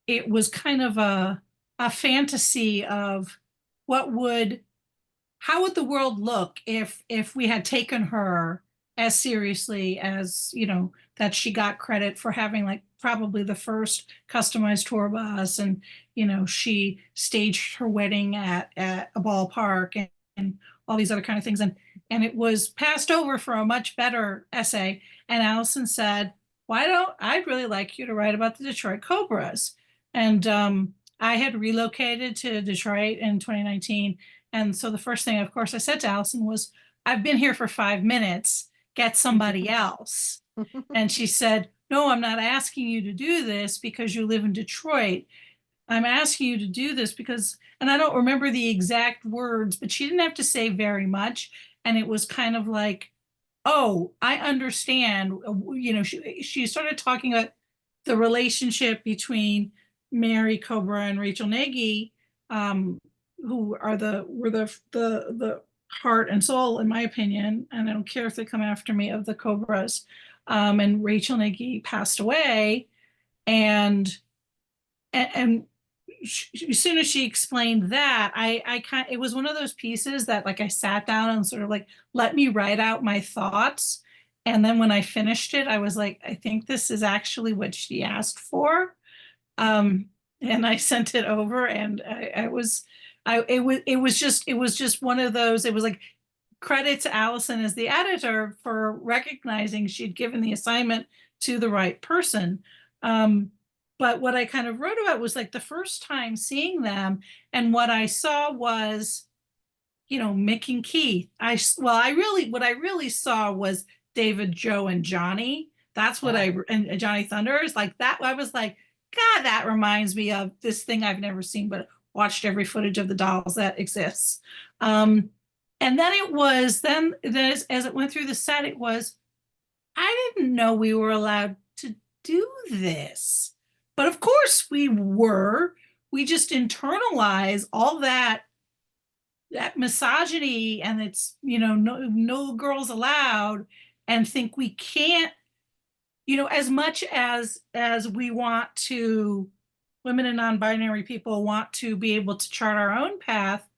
it was kind of a fantasy of how would the world look if we had taken her as seriously as, you know, that she got credit for having like probably the first customized tour bus, and, you know, she staged her wedding at a ballpark, and all these other kind of things. And it was passed over for a much better essay. And Alison said, I'd really like you to write about the Detroit Cobras. And I had relocated to Detroit in 2019. And so the first thing, of course, I said to Alison was, I've been here for 5 minutes, get somebody else. And she said, no, I'm not asking you to do this because you live in Detroit. I'm asking you to do this because, and I don't remember the exact words, but she didn't have to say very much. And it was kind of like, oh, I understand. You know, she started talking about the relationship between Mary Cobra and Rachel Nagy, who were the heart and soul, in my opinion, and I don't care if they come after me, of the Cobras. And Rachel Nagy passed away, and as soon as she explained that, it was one of those pieces that like I sat down and sort of like let me write out my thoughts. And then when I finished it, I was like, I think this is actually what she asked for. And I sent it over, and it was just one of those. It was like credit to Alison as the editor for recognizing she'd given the assignment to the right person. But what I kind of wrote about was like the first time seeing them, and what I saw was, you know, Mick and Keith. What I really saw was David, Joe, and Johnny. That's what and Johnny Thunders, like that. I was like, God, that reminds me of this thing I've never seen, but watched every footage of the dolls that exists. And then it was, as it went through the set, it was, I didn't know we were allowed to do this. But of course we were. We just internalize all that misogyny, and it's, you know, no girls allowed, and think we can't, you know, as much as we want to, women and non-binary people want to be able to chart our own path,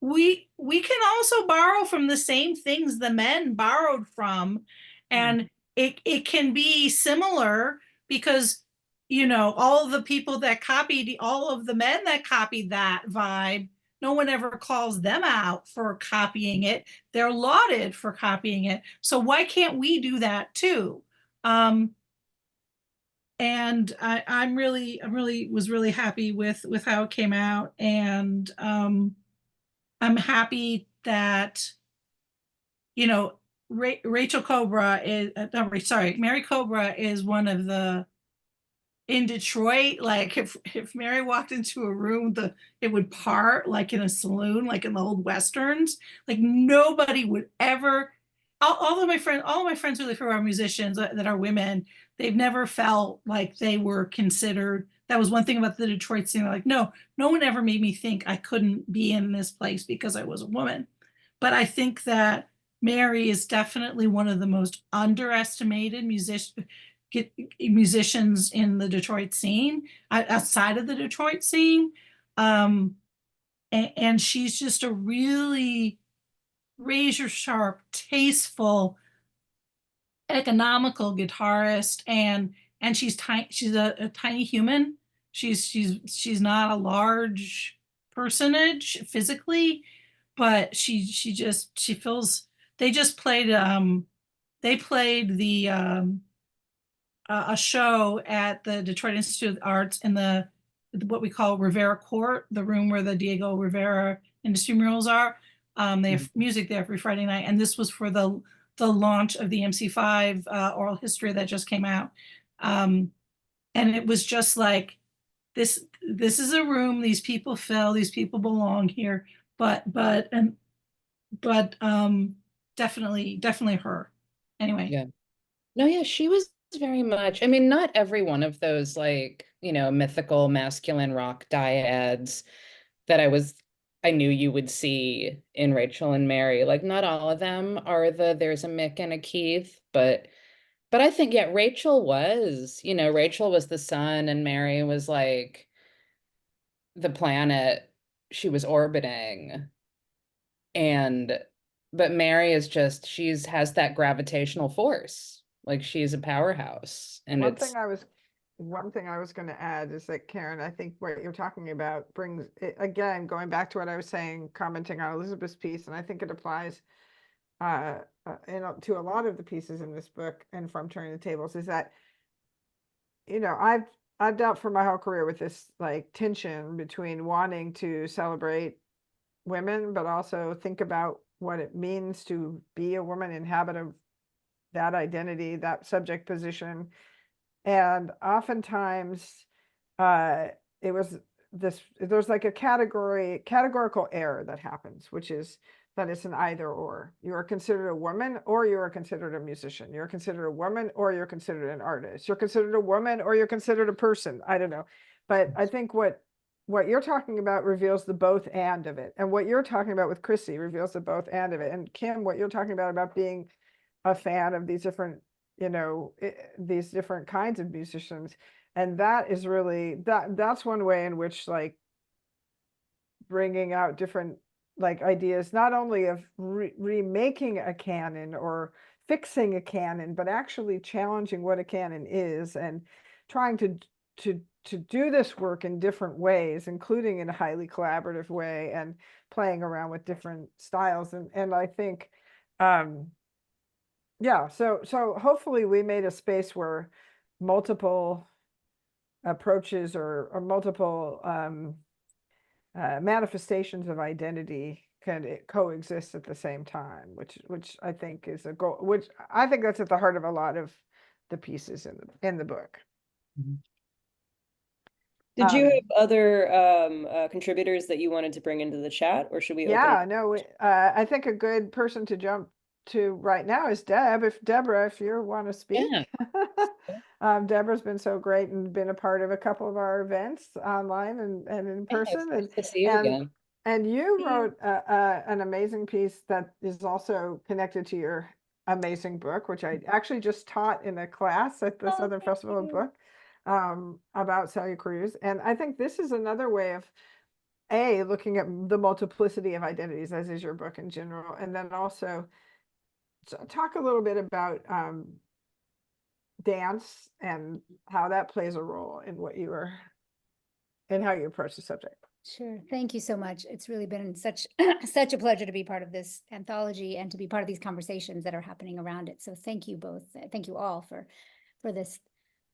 we can also borrow from the same things the men borrowed from, and it can be similar, because, you know, all of the people that copied, all of the men that copied that vibe, no one ever calls them out for copying it. They're lauded for copying it. So why can't we do that too? And I was really happy with how it came out, and I'm happy that, you know, Rachel Cobra is, Mary Cobra is one of the, in Detroit, like if Mary walked into a room, it would part like in a saloon, like in the old Westerns. Like nobody would ever, all of my friends who are musicians that are women, they've never felt like they were considered. That was one thing about the Detroit scene. Like, no one ever made me think I couldn't be in this place because I was a woman. But I think that Mary is definitely one of the most underestimated musicians in the Detroit scene, outside of the Detroit scene. And she's just a really razor sharp, tasteful, economical guitarist, and she's tiny. She's a tiny human. She's not a large personage physically, but she feels. They just played a show at the Detroit Institute of Arts in what we call Rivera Court, the room where the Diego Rivera industry murals are. They have music there every Friday night, and this was for the launch of the MC5 oral history that just came out. And it was just like, this is a room these people fill, these people belong here, but definitely her. Anyway. Yeah. No, yeah, she was very much. I mean, not every one of those, like, mythical masculine rock dyads that I knew you would see in Rachel and Mary. Like, not all of them are there's a Mick and a Keith, but I think, yeah, Rachel was the sun, and Mary was like the planet she was orbiting. But Mary is just, has that gravitational force. Like, she's a powerhouse. And One thing I was going to add is that, Karen, I think what you're talking about brings it, again, going back to what I was saying, commenting on Elizabeth's piece, and I think it applies to a lot of the pieces in this book and from Turning the Tables, is that, I've dealt for my whole career with this like tension between wanting to celebrate women, but also think about what it means to be a woman, inhabit that identity, that subject position. And oftentimes there's like a categorical error that happens, which is that it's an either or. You are considered a woman or you are considered a musician. You're considered a woman or you're considered an artist. You're considered a woman or you're considered a person. I don't know. But I think what you're talking about reveals the both and of it. And what you're talking about with Chrissy reveals the both and of it. And Kim, what you're talking about being a fan of these different, these different kinds of musicians. And that is really, that's one way in which, like, bringing out different like ideas, not only of remaking a canon or fixing a canon, but actually challenging what a canon is and trying to do this work in different ways, including in a highly collaborative way and playing around with different styles. And I think, yeah, so hopefully we made a space where multiple approaches or multiple manifestations of identity can coexist at the same time, which I think is a goal, which I think that's at the heart of a lot of the pieces in the book. Mm-hmm. Did you have other contributors that you wanted to bring into the chat, or should we open? No, I think a good person to jump to right now is Deborah, if you want to speak. Yeah. Deborah's been so great and been a part of a couple of our events online and in person. Yeah, it's nice to see you again. And you wrote an amazing piece that is also connected to your amazing book, which I actually just taught in a class at the Southern Festival of Book about Celia Cruz. And I think this is another way of looking at the multiplicity of identities, as is your book in general, and then also talk a little bit about dance and how that plays a role in what you are and how you approach the subject. Sure. Thank you so much. It's really been such a pleasure to be part of this anthology and to be part of these conversations that are happening around it. So thank you both. Thank you all for this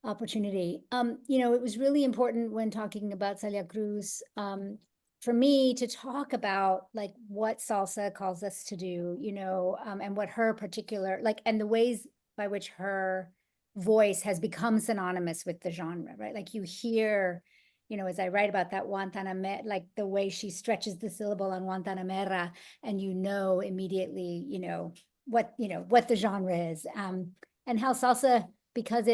opportunity. It was really important when talking about Celia Cruz for me to talk about like what salsa calls us to do, and what her particular, like, and the ways by which her voice has become synonymous with the genre, right? Like you hear, as I write about that Guantanamera, like the way she stretches the syllable on Guantanamera, and immediately, what the genre is, and how salsa, because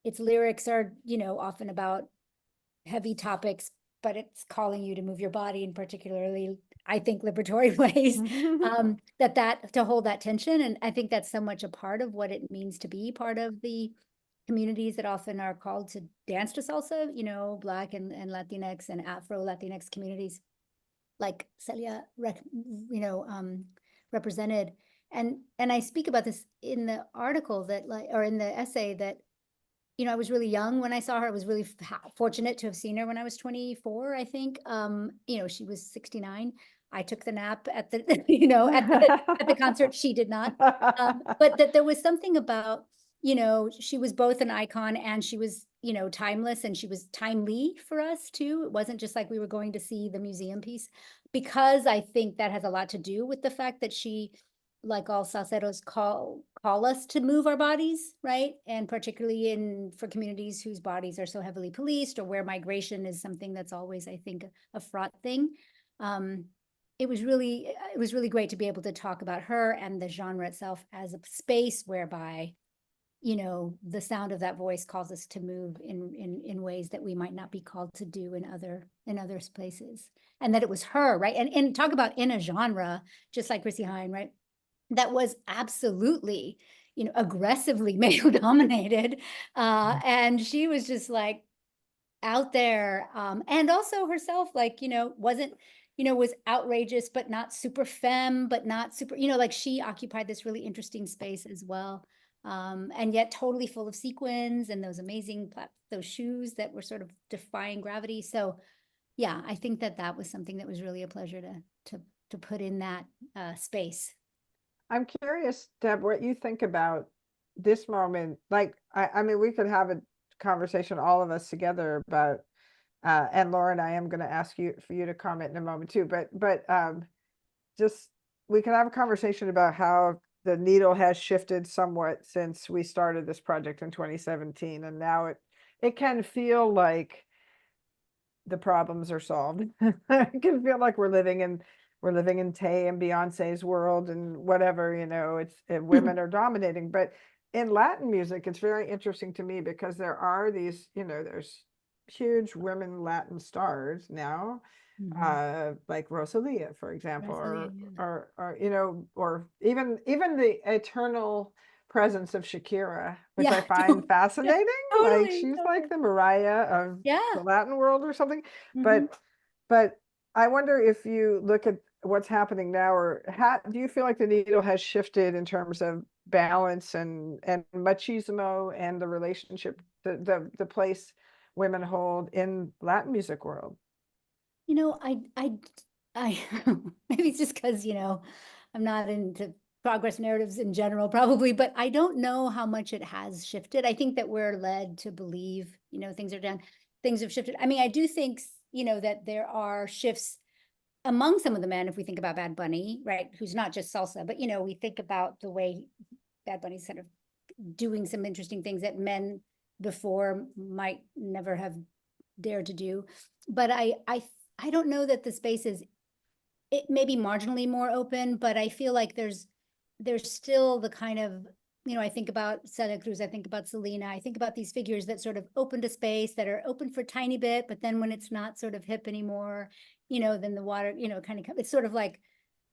its lyrics are, often about heavy topics, but it's calling you to move your body in particularly, I think, liberatory ways, to hold that tension. And I think that's so much a part of what it means to be part of the communities that often are called to dance to salsa, Black and Latinx and Afro Latinx communities, like Celia, represented. And I speak about this in the article or in the essay that, I was really young when I saw her. I was really fortunate to have seen her when I was 24, I think. She was 69. I took the nap at the, at the concert. She did not. But that there was something about, she was both an icon and she was, timeless, and she was timely for us too. It wasn't just like we were going to see the museum piece, because I think that has a lot to do with the fact that she, like all salseros, call us to move our bodies, right? And particularly for communities whose bodies are so heavily policed, or where migration is something that's always, I think, a fraught thing. It was really great to be able to talk about her and the genre itself as a space whereby you know, the sound of that voice calls us to move in ways that we might not be called to do in other places. And that it was her, right? And talk about in a genre, just like Chrissy Hine, right? That was absolutely, you know, aggressively male dominated. And she was just like out there. And also herself, like, you know, wasn't, you know, was outrageous, but not super femme, but not super, you know, like she occupied this really interesting space as well. And yet totally full of sequins and those amazing, those shoes that were sort of defying gravity. So yeah, I think that was something that was really a pleasure to put in that space. I'm curious, Deb, what you think about this moment. Like, I mean, we could have a conversation, all of us together, about, and Lauren, I am going to ask you for you to comment in a moment too, but just, we can have a conversation about how the needle has shifted somewhat since we started this project in 2017. And now it can feel like the problems are solved. It can feel like we're living in Tay and Beyonce's world and whatever, you know, women are dominating. But in Latin music, it's very interesting to me because there are these, you know, there's huge women Latin stars now, like Rosalia, for example, or you know, or even the eternal presence of Shakira, which I find fascinating. Like she's like the Mariah of the Latin world or something. But I wonder if you look at what's happening now, or do you feel like the needle has shifted in terms of balance and machismo and the relationship, the place women hold in Latin music world? You know, I maybe it's just because, you know, I'm not into progress narratives in general, probably, but I don't know how much it has shifted. I think that we're led to believe, you know, things are done, things have shifted. I mean, I do think, you know, that there are shifts among some of the men, if we think about Bad Bunny, right, who's not just salsa, but, you know, we think about the way Bad Bunny's sort of doing some interesting things that men before might never have dared to do. But I don't know that the space is, it may be marginally more open, but I feel like there's still the kind of, you know, I think about Celia Cruz, I think about Selena, I think about these figures that sort of opened a space, that are open for a tiny bit, but then when it's not sort of hip anymore, you know, then the water, you know, kind of, it's sort of like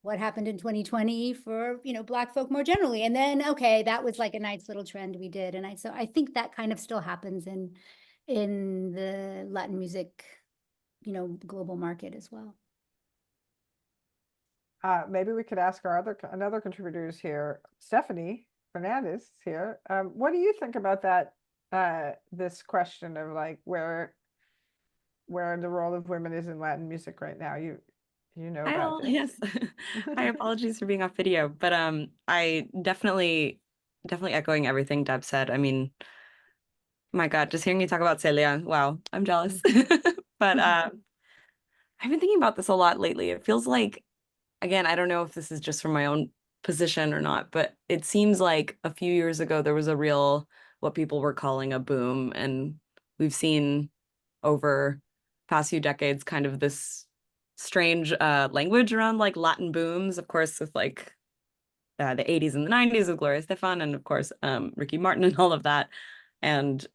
what happened in 2020 for, you know, Black folk more generally. And then, okay, that was like a nice little trend we did. And so I think that kind of still happens in the Latin music, you know, global market as well. Maybe we could ask our another contributors here. Stephanie Fernandez is here. What do you think about that? This question of like where the role of women is in Latin music right now. You know about this. Yes. Hi, apologies for being off video, but I definitely echoing everything Deb said. I mean, my God, just hearing you talk about Celia, wow, I'm jealous. But I've been thinking about this a lot lately. It feels like, again, I don't know if this is just from my own position or not, but it seems like a few years ago there was a real, what people were calling a boom, and we've seen over past few decades kind of this strange language around like Latin booms, of course, with like the 80s and the 90s with Gloria Estefan, and of course Ricky Martin and all of that, and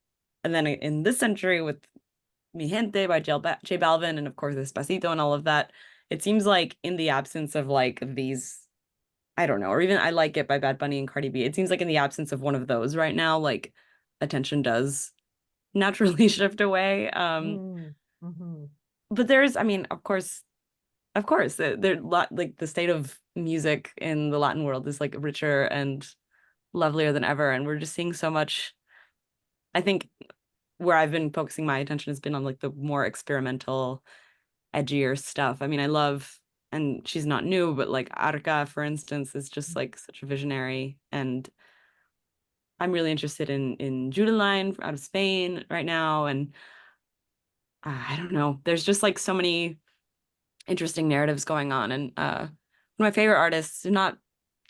then in this century with Mi Gente by J Balvin, and of course Despacito and all of that. It seems like in the absence of like these, I don't know, or even I Like It by Bad Bunny and Cardi B, it seems like in the absence of one of those right now, like attention does naturally shift away. But there's, I mean, of course, there like the state of music in the Latin world is like richer and lovelier than ever, and we're just seeing so much. I think where I've been focusing my attention has been on like the more experimental, edgier stuff. I mean, I love, and she's not new, but like Arca, for instance, is just like such a visionary, and I'm really interested in Judeline out of Spain right now, and I don't know, there's just like so many interesting narratives going on. And one of my favorite artists, not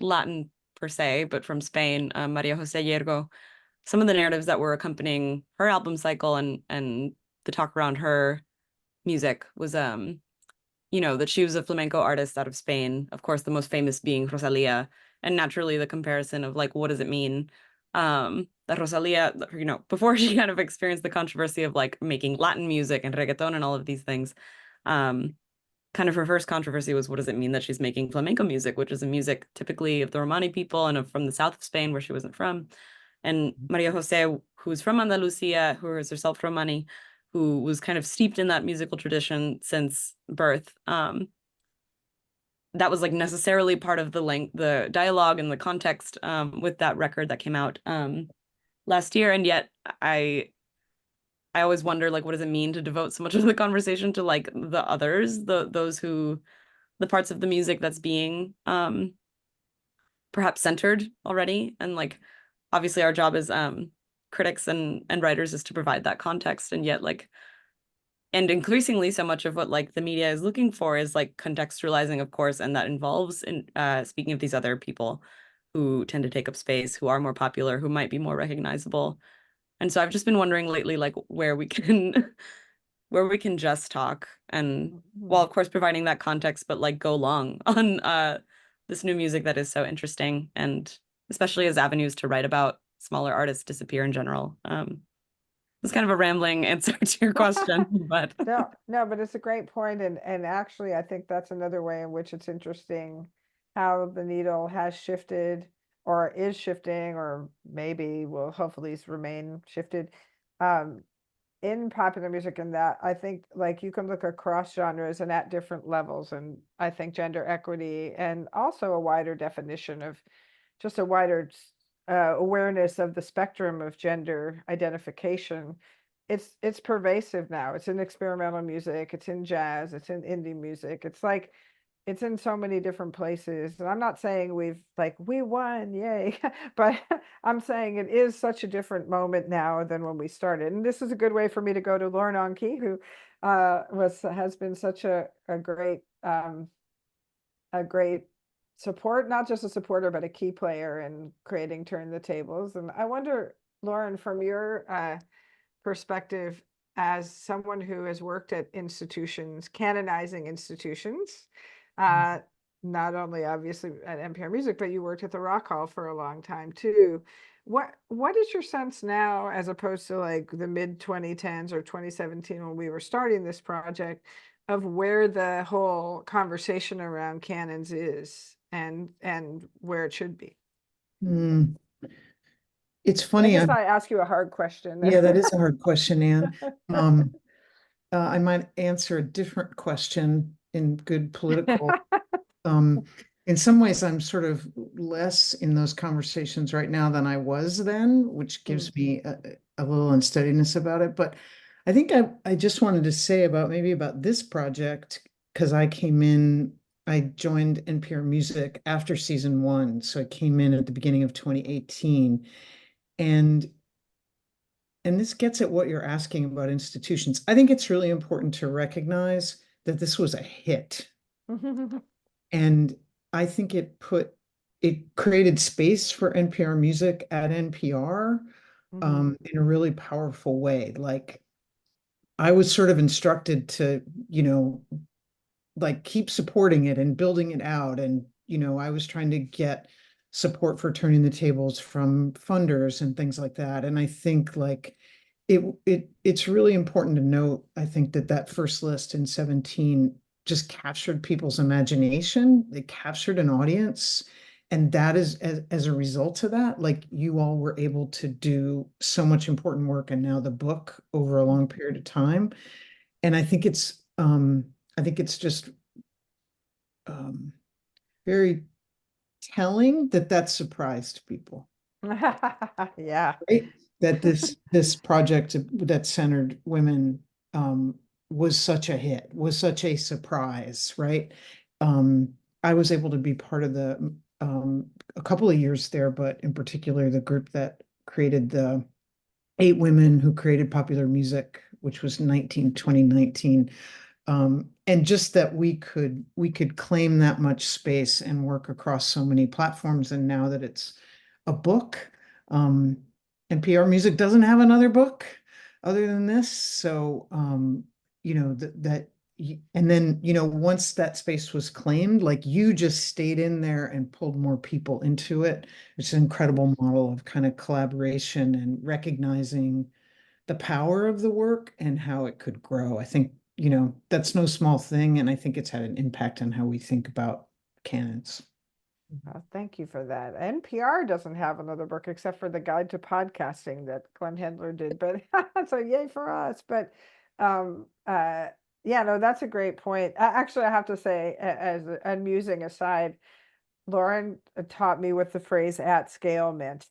Latin per se, but from Spain, Maria Jose Yergo, some of the narratives that were accompanying her album cycle and the talk around her music was you know, that she was a flamenco artist out of Spain, of course the most famous being Rosalia, and naturally the comparison of like, what does it mean that Rosalia, you know, before she kind of experienced the controversy of like making Latin music and reggaeton and all of these things, kind of her first controversy was, what does it mean that she's making flamenco music, which is a music typically of the Romani people and from the south of Spain, where she wasn't from. And Maria Jose, who's from Andalusia, who is herself Romani, who was kind of steeped in that musical tradition since birth, that was like necessarily part of the dialogue and the context with that record that came out last year. And yet I always wonder, like, what does it mean to devote so much of the conversation to like the others, the parts of the music that's being perhaps centered already. And like, obviously our job as critics and writers is to provide that context. And yet like, and increasingly so much of what like the media is looking for is like contextualizing, of course, and that involves in speaking of these other people who tend to take up space, who are more popular, who might be more recognizable. And so I've just been wondering lately, like where we can just talk, and while of course providing that context, but like go long on this new music that is so interesting, and especially as avenues to write about smaller artists disappear in general. It's kind of a rambling answer to your question, but no, but it's a great point, and actually I think that's another way in which it's interesting how the needle has shifted or is shifting, or maybe will hopefully remain shifted in popular music, and that I think like you can look across genres and at different levels, and I think gender equity and also a wider definition of just a wider awareness of the spectrum of gender identification. It's pervasive now. It's in experimental music, it's in jazz, it's in indie music. It's like it's in so many different places. And I'm not saying we won, yay, but I'm saying it is such a different moment now than when we started. And this is a good way for me to go to Lauren Onke, who has been such a great support, not just a supporter, but a key player in creating Turn the Tables. And I wonder, Lauren, from your perspective as someone who has worked at institutions, canonizing institutions, not only obviously at NPR Music, but you worked at the Rock Hall for a long time too. What is your sense now, as opposed to like the mid 2010s or 2017 when we were starting this project, of where the whole conversation around canons is and where it should be? It's funny. I ask you a hard question. Yeah, that is a hard question, Anne. I might answer a different question in good political. In some ways, I'm sort of less in those conversations right now than I was then, which gives me a little unsteadiness about it. But I think I just wanted to say about this project, because I joined NPR Music after season 1. So I came in at the beginning of 2018. And this gets at what you're asking about institutions. I think it's really important to recognize that this was a hit. And I think it created space for NPR Music at NPR in a really powerful way. Like, I was sort of instructed to, like, keep supporting it and building it out. And, I was trying to get support for Turning the Tables from funders and things like that. And I think like it's really important to note, I think that first list in 17 just captured people's imagination. They captured an audience. And that is, as a result of that, like, you all were able to do so much important work, and now the book over a long period of time. And I think it's just very telling that surprised people. Yeah. Right? That this project that centered women was such a hit, was such a surprise, right? I was able to be part of a couple of years there, but in particular, the group that created the 8 women who created popular music, which was 2019. And just that we could claim that much space and work across so many platforms. And now that it's a book, NPR Music doesn't have another book other than this. So, that and then, you know, once that space was claimed, like you just stayed in there and pulled more people into it. It's an incredible model of kind of collaboration and recognizing the power of the work and how it could grow. I think, you know, that's no small thing. And I think it's had an impact on how we think about canons. Thank you for that. NPR doesn't have another book except for the Guide to Podcasting that Glenn Handler did, but so yay for us. But yeah, no, that's a great point. Actually, I have to say, as amusing aside, Lauren taught me what the phrase "at scale" meant.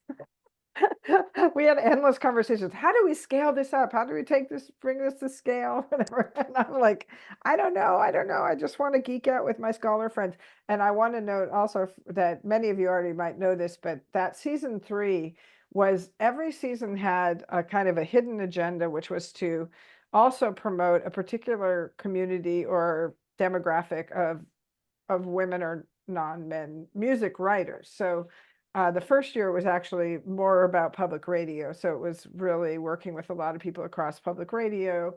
We had endless conversations. How do we scale this up? How do we take this, bring this to scale? Whatever. And I'm like, I don't know. I just want to geek out with my scholar friends. And I want to note also that many of you already might know this, but that season 3 was, every season had a kind of a hidden agenda, which was to also promote a particular community or demographic of women or non-men music writers. So the first year was actually more about public radio. So it was really working with a lot of people across public radio,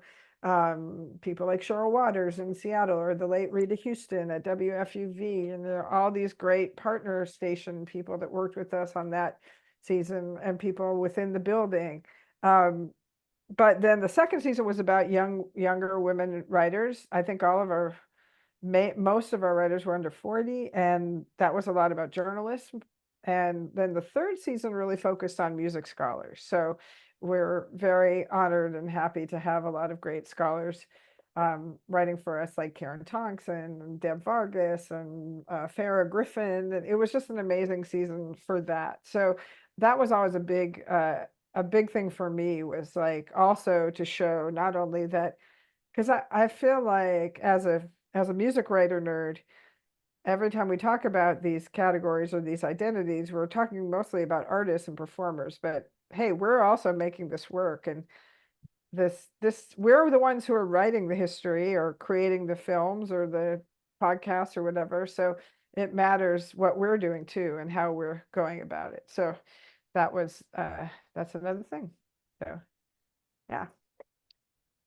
people like Cheryl Waters in Seattle, or the late Rita Houston at WFUV. And there are all these great partner station people that worked with us on that season, and people within the building. But then the second season was about younger women writers. I think most of our writers were under 40, and that was a lot about journalism. And then the third season really focused on music scholars. So we're very honored and happy to have a lot of great scholars writing for us, like Karen Thompson and Deb Vargas and Farrah Griffin. And it was just an amazing season for that. So that was always a big thing for me, was like also to show not only that, because I feel like as a music writer nerd, every time we talk about these categories or these identities, we're talking mostly about artists and performers, but hey, we're also making this work. And we're the ones who are writing the history or creating the films or the podcasts or whatever. So it matters what we're doing too, and how we're going about it. So that's another thing. So yeah,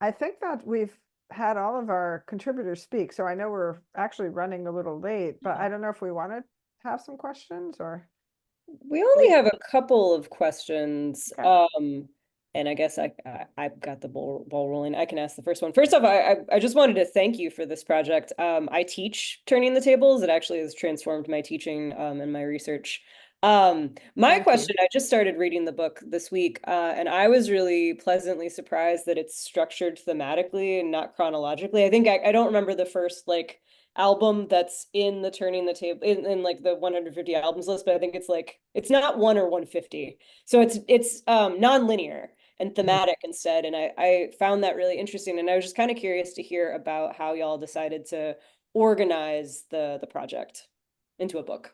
I think that we've had all of our contributors speak. So I know we're actually running a little late, but I don't know if we want to have some questions or. We only have a couple of questions. Okay. And I guess I've got the ball rolling. I can ask the first one. First off, I just wanted to thank you for this project. I teach Turning the Tables. It actually has transformed my teaching and my research. My question, I just started reading the book this week, and I was really pleasantly surprised that it's structured thematically and not chronologically. I think I don't remember the first like album that's in the Turning the Table in like the 150 albums list, but I think it's not 1 or 150. So it's non-linear and thematic instead. And I found that really interesting. And I was just kind of curious to hear about how y'all decided to organize the project into a book.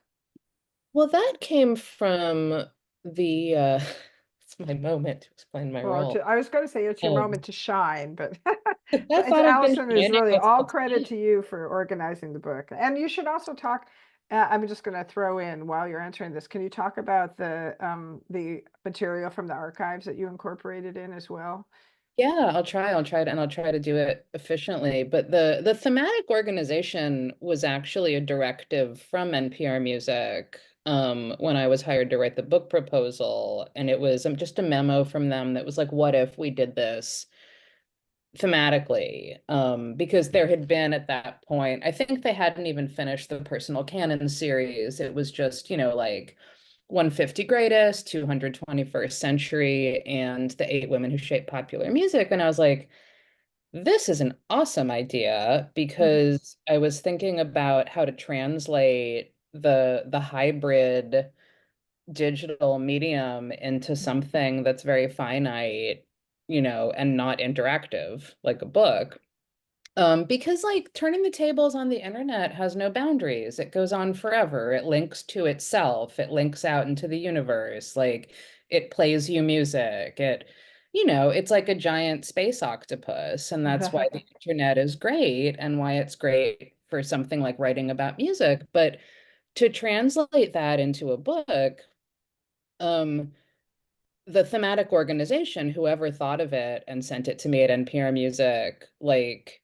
Well, that came from the it's my moment to explain my role. I was going to say it's your moment to shine, but I thought Alison, is really all credit to you for organizing the book. And you should also talk, I'm just going to throw in while you're answering this, can you talk about the material from the archives that you incorporated in as well? Yeah, I'll try it, and I'll try to do it efficiently. But the thematic organization was actually a directive from NPR Music when I was hired to write the book proposal. And it was just a memo from them that was like, what if we did this thematically? Because there had been at that point, I think they hadn't even finished the personal canon series. It was just, like 150 greatest, 200 21st century, and the 8 women who shaped popular music. And I was like, this is an awesome idea, because I was thinking about how to translate the hybrid digital medium into something that's very finite, and not interactive like a book. Because like Turning the Tables on the internet has no boundaries. It goes on forever. It links to itself. It links out into the universe. Like it plays you music. It's like a giant space octopus. And that's why the internet is great, and why it's great for something like writing about music. But to translate that into a book, the thematic organization, whoever thought of it and sent it to me at NPR Music, like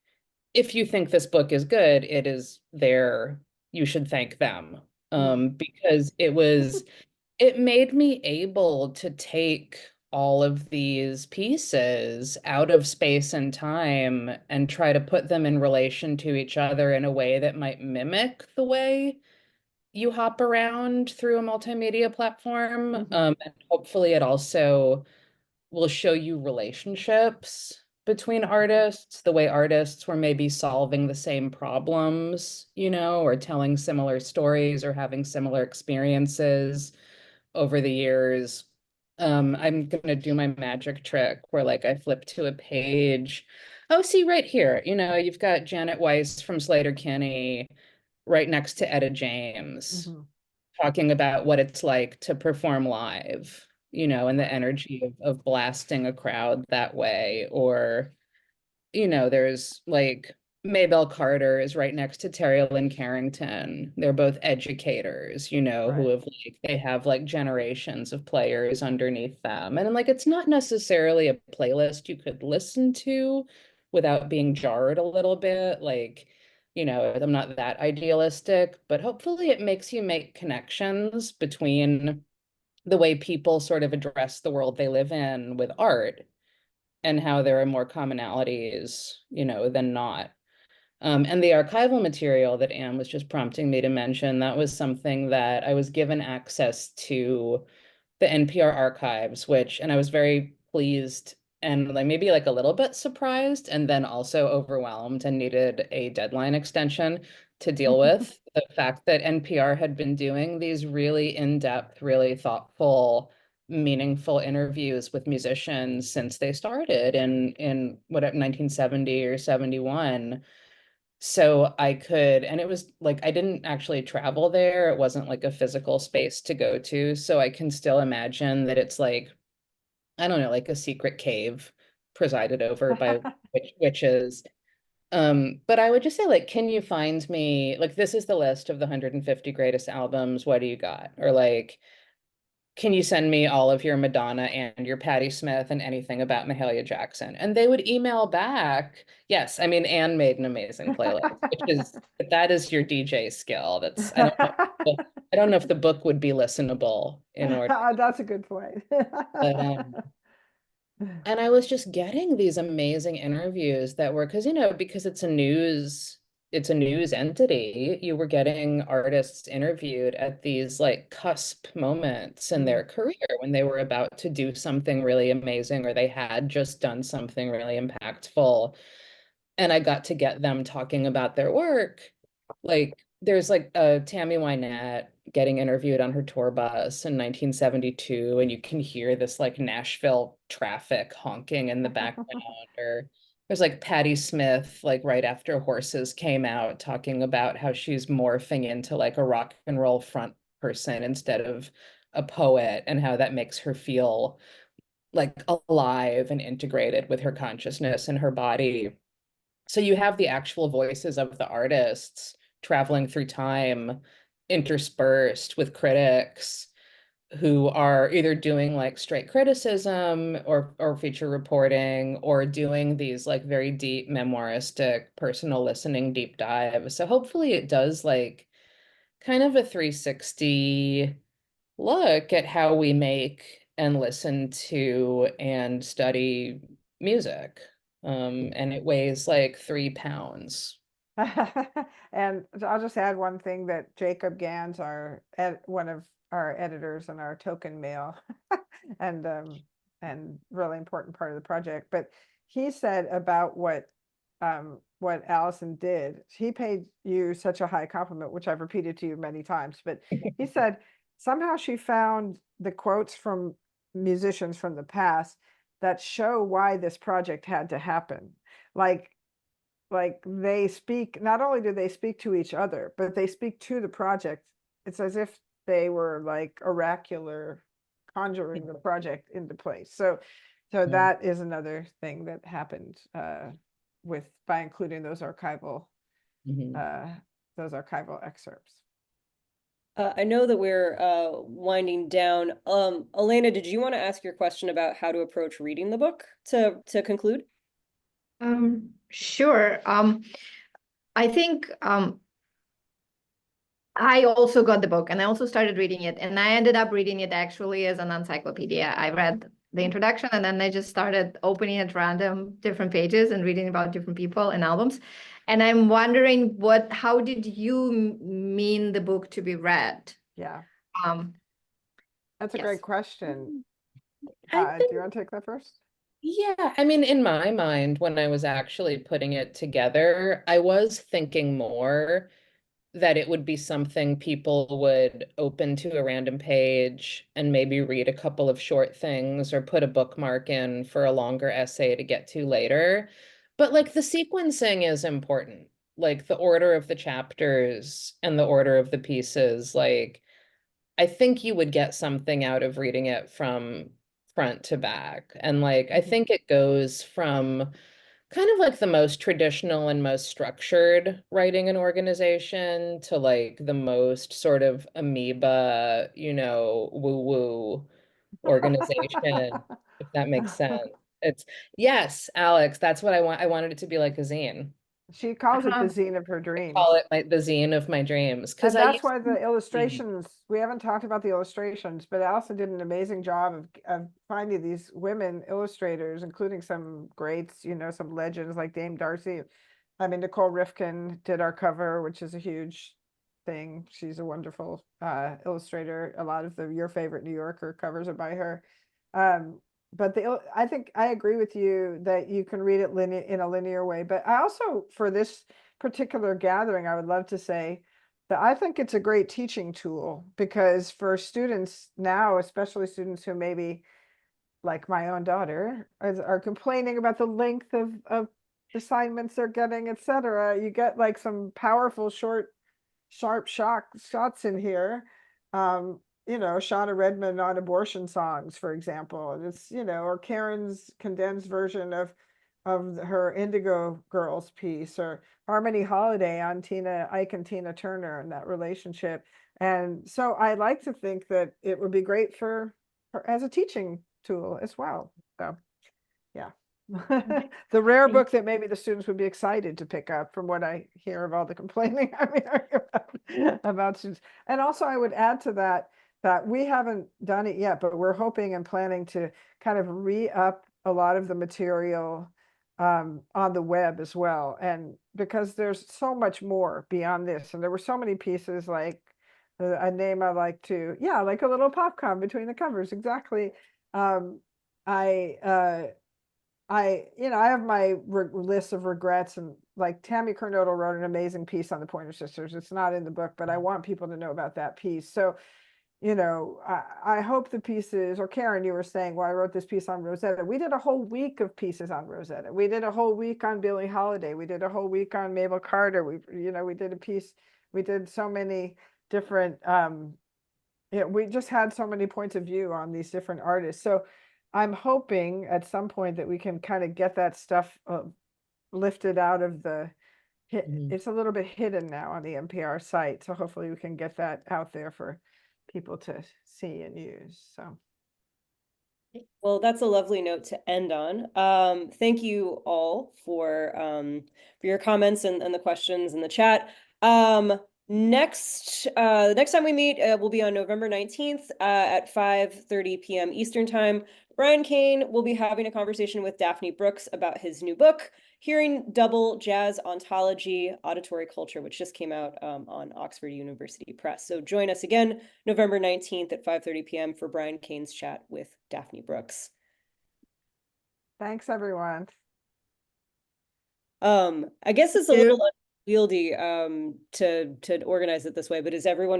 if you think this book is good, it is there. You should thank them. Because it made me able to take all of these pieces out of space and time and try to put them in relation to each other in a way that might mimic the way you hop around through a multimedia platform. And hopefully it also will show you relationships between artists, the way artists were maybe solving the same problems, or telling similar stories or having similar experiences over the years. I'm gonna do my magic trick where like I flip to a page. Oh, see right here, you've got Janet Weiss from Sleater-Kinney right next to Etta James talking about what it's like to perform live, and the energy of blasting a crowd that way. Or, there's like Maybelle Carter is right next to Terry Lynn Carrington. They're both educators, who have they have like generations of players underneath them. And like, it's not necessarily a playlist you could listen to without being jarred a little bit. Like, I'm not that idealistic, but hopefully it makes you make connections between the way people sort of address the world they live in with art and how there are more commonalities, than not. And the archival material that Anne was just prompting me to mention, that was something that I was given access to the NPR archives, and I was very pleased and like maybe like a little bit surprised and then also overwhelmed and needed a deadline extension to deal with the fact that NPR had been doing these really in-depth, really thoughtful, meaningful interviews with musicians since they started in 1970 or 71. So I could, and it was like, I didn't actually travel there. It wasn't like a physical space to go to. So I can still imagine that it's like, I don't know, like a secret cave presided over by witches. But I would just say, like, can you find me, like, this is the list of the 150 greatest albums. What do you got? Or like, can you send me all of your Madonna and your Patti Smith and anything about Mahalia Jackson? And they would email back. Yes, I mean, Anne made an amazing playlist, that is your DJ skill. That's, I don't know if the book would be listenable in order. That's a good point. But and I was just getting these amazing interviews that were, because it's a news entity, you were getting artists interviewed at these like cusp moments in their career when they were about to do something really amazing or they had just done something really impactful. And I got to get them talking about their work. Like there's like Tammy Wynette getting interviewed on her tour bus in 1972, and you can hear this like Nashville traffic honking in the background. Or there's like Patti Smith, like right after Horses came out, talking about how she's morphing into like a rock and roll front person instead of a poet, and how that makes her feel like alive and integrated with her consciousness and her body. So you have the actual voices of the artists traveling through time, interspersed with critics who are either doing like straight criticism or feature reporting, or doing these like very deep memoiristic personal listening deep dives. So hopefully it does like kind of a 360 look at how we make and listen to and study music. And it weighs like 3 pounds. And I'll just add one thing, that Jacob Gans, one of our editors and our token male, and really important part of the project. But he said about what Alison did, he paid you such a high compliment, which I've repeated to you many times. But he said somehow she found the quotes from musicians from the past that show why this project had to happen. Like they speak, not only do they speak to each other, but they speak to the project. It's as if they were like oracular conjuring the project into place. So that is another thing that happened by including those archival excerpts. I know that we're winding down. Elena, did you want to ask your question about how to approach reading the book to conclude? Sure. I think I also got the book and I also started reading it, and I ended up reading it actually as an encyclopedia. I read the introduction and then I just started opening at random different pages and reading about different people and albums. And I'm wondering how did you mean the book to be read? Yeah, That's a great question. Do you want to take that first? Yeah, I mean, in my mind, when I was actually putting it together, I was thinking more that it would be something people would open to a random page and maybe read a couple of short things or put a bookmark in for a longer essay to get to later. But like the sequencing is important, like the order of the chapters and the order of the pieces. Like, I think you would get something out of reading it from front to back. And like, I think it goes from kind of like the most traditional and most structured writing and organization to like the most sort of amoeba, woo-woo organization, if that makes sense. It's yes, Alex, that's what I want. I wanted it to be like a zine. She calls it the zine of her dreams. Call it the zine of my dreams. And that's why the illustrations, we haven't talked about the illustrations, but Alison did an amazing job of finding these women illustrators, including some greats, some legends like Dame Darcy. I mean, Nicole Rifkin did our cover, which is a huge thing. She's a wonderful illustrator. A lot of your favorite New Yorker covers are by her. But I think I agree with you that you can read it in a linear way. But I also, for this particular gathering, I would love to say that I think it's a great teaching tool, because for students now, especially students who maybe, like my own daughter, are complaining about the length of assignments they're getting, etc. You get like some powerful, short, sharp shots in here. Shauna Redmond on abortion songs, for example. It's, or Karen's condensed version of her Indigo Girls piece, or Harmony Holiday on Ike and Tina Turner and that relationship. And so I like to think that it would be great for as a teaching tool as well. So yeah. The rare book that maybe the students would be excited to pick up, from what I hear of all the complaining about students. And also I would add to that we haven't done it yet, but we're hoping and planning to kind of re-up a lot of the material on the web as well. And because there's so much more beyond this, and there were so many pieces, like a name I like to, like a little popcorn between the covers. Exactly. I have my list of regrets, and like Tammy Kernodle wrote an amazing piece on the Pointer Sisters. It's not in the book, but I want people to know about that piece. So, I hope the pieces, or Karen, you were saying, well, I wrote this piece on Rosetta. We did a whole week of pieces on Rosetta. We did a whole week on Billie Holiday. We did a whole week on Mabel Carter. We did a piece. We did so many different, we just had so many points of view on these different artists. So I'm hoping at some point that we can kind of get that stuff lifted out of it's a little bit hidden now on the NPR site. So hopefully we can get that out there for people to see and use. So, well, that's a lovely note to end on. Thank you all for your comments and the questions in the chat. The next time we meet will be on November 19th at 5:30 p.m. Eastern Time. Brian Kane will be having a conversation with Daphne Brooks about his new book, Hearing Double Jazz Ontology, Auditory Culture, which just came out on Oxford University Press. So join us again November 19th at 5:30 p.m. for Brian Kane's chat with Daphne Brooks. Thanks, everyone. I guess it's a little unwieldy to organize it this way, but is everyone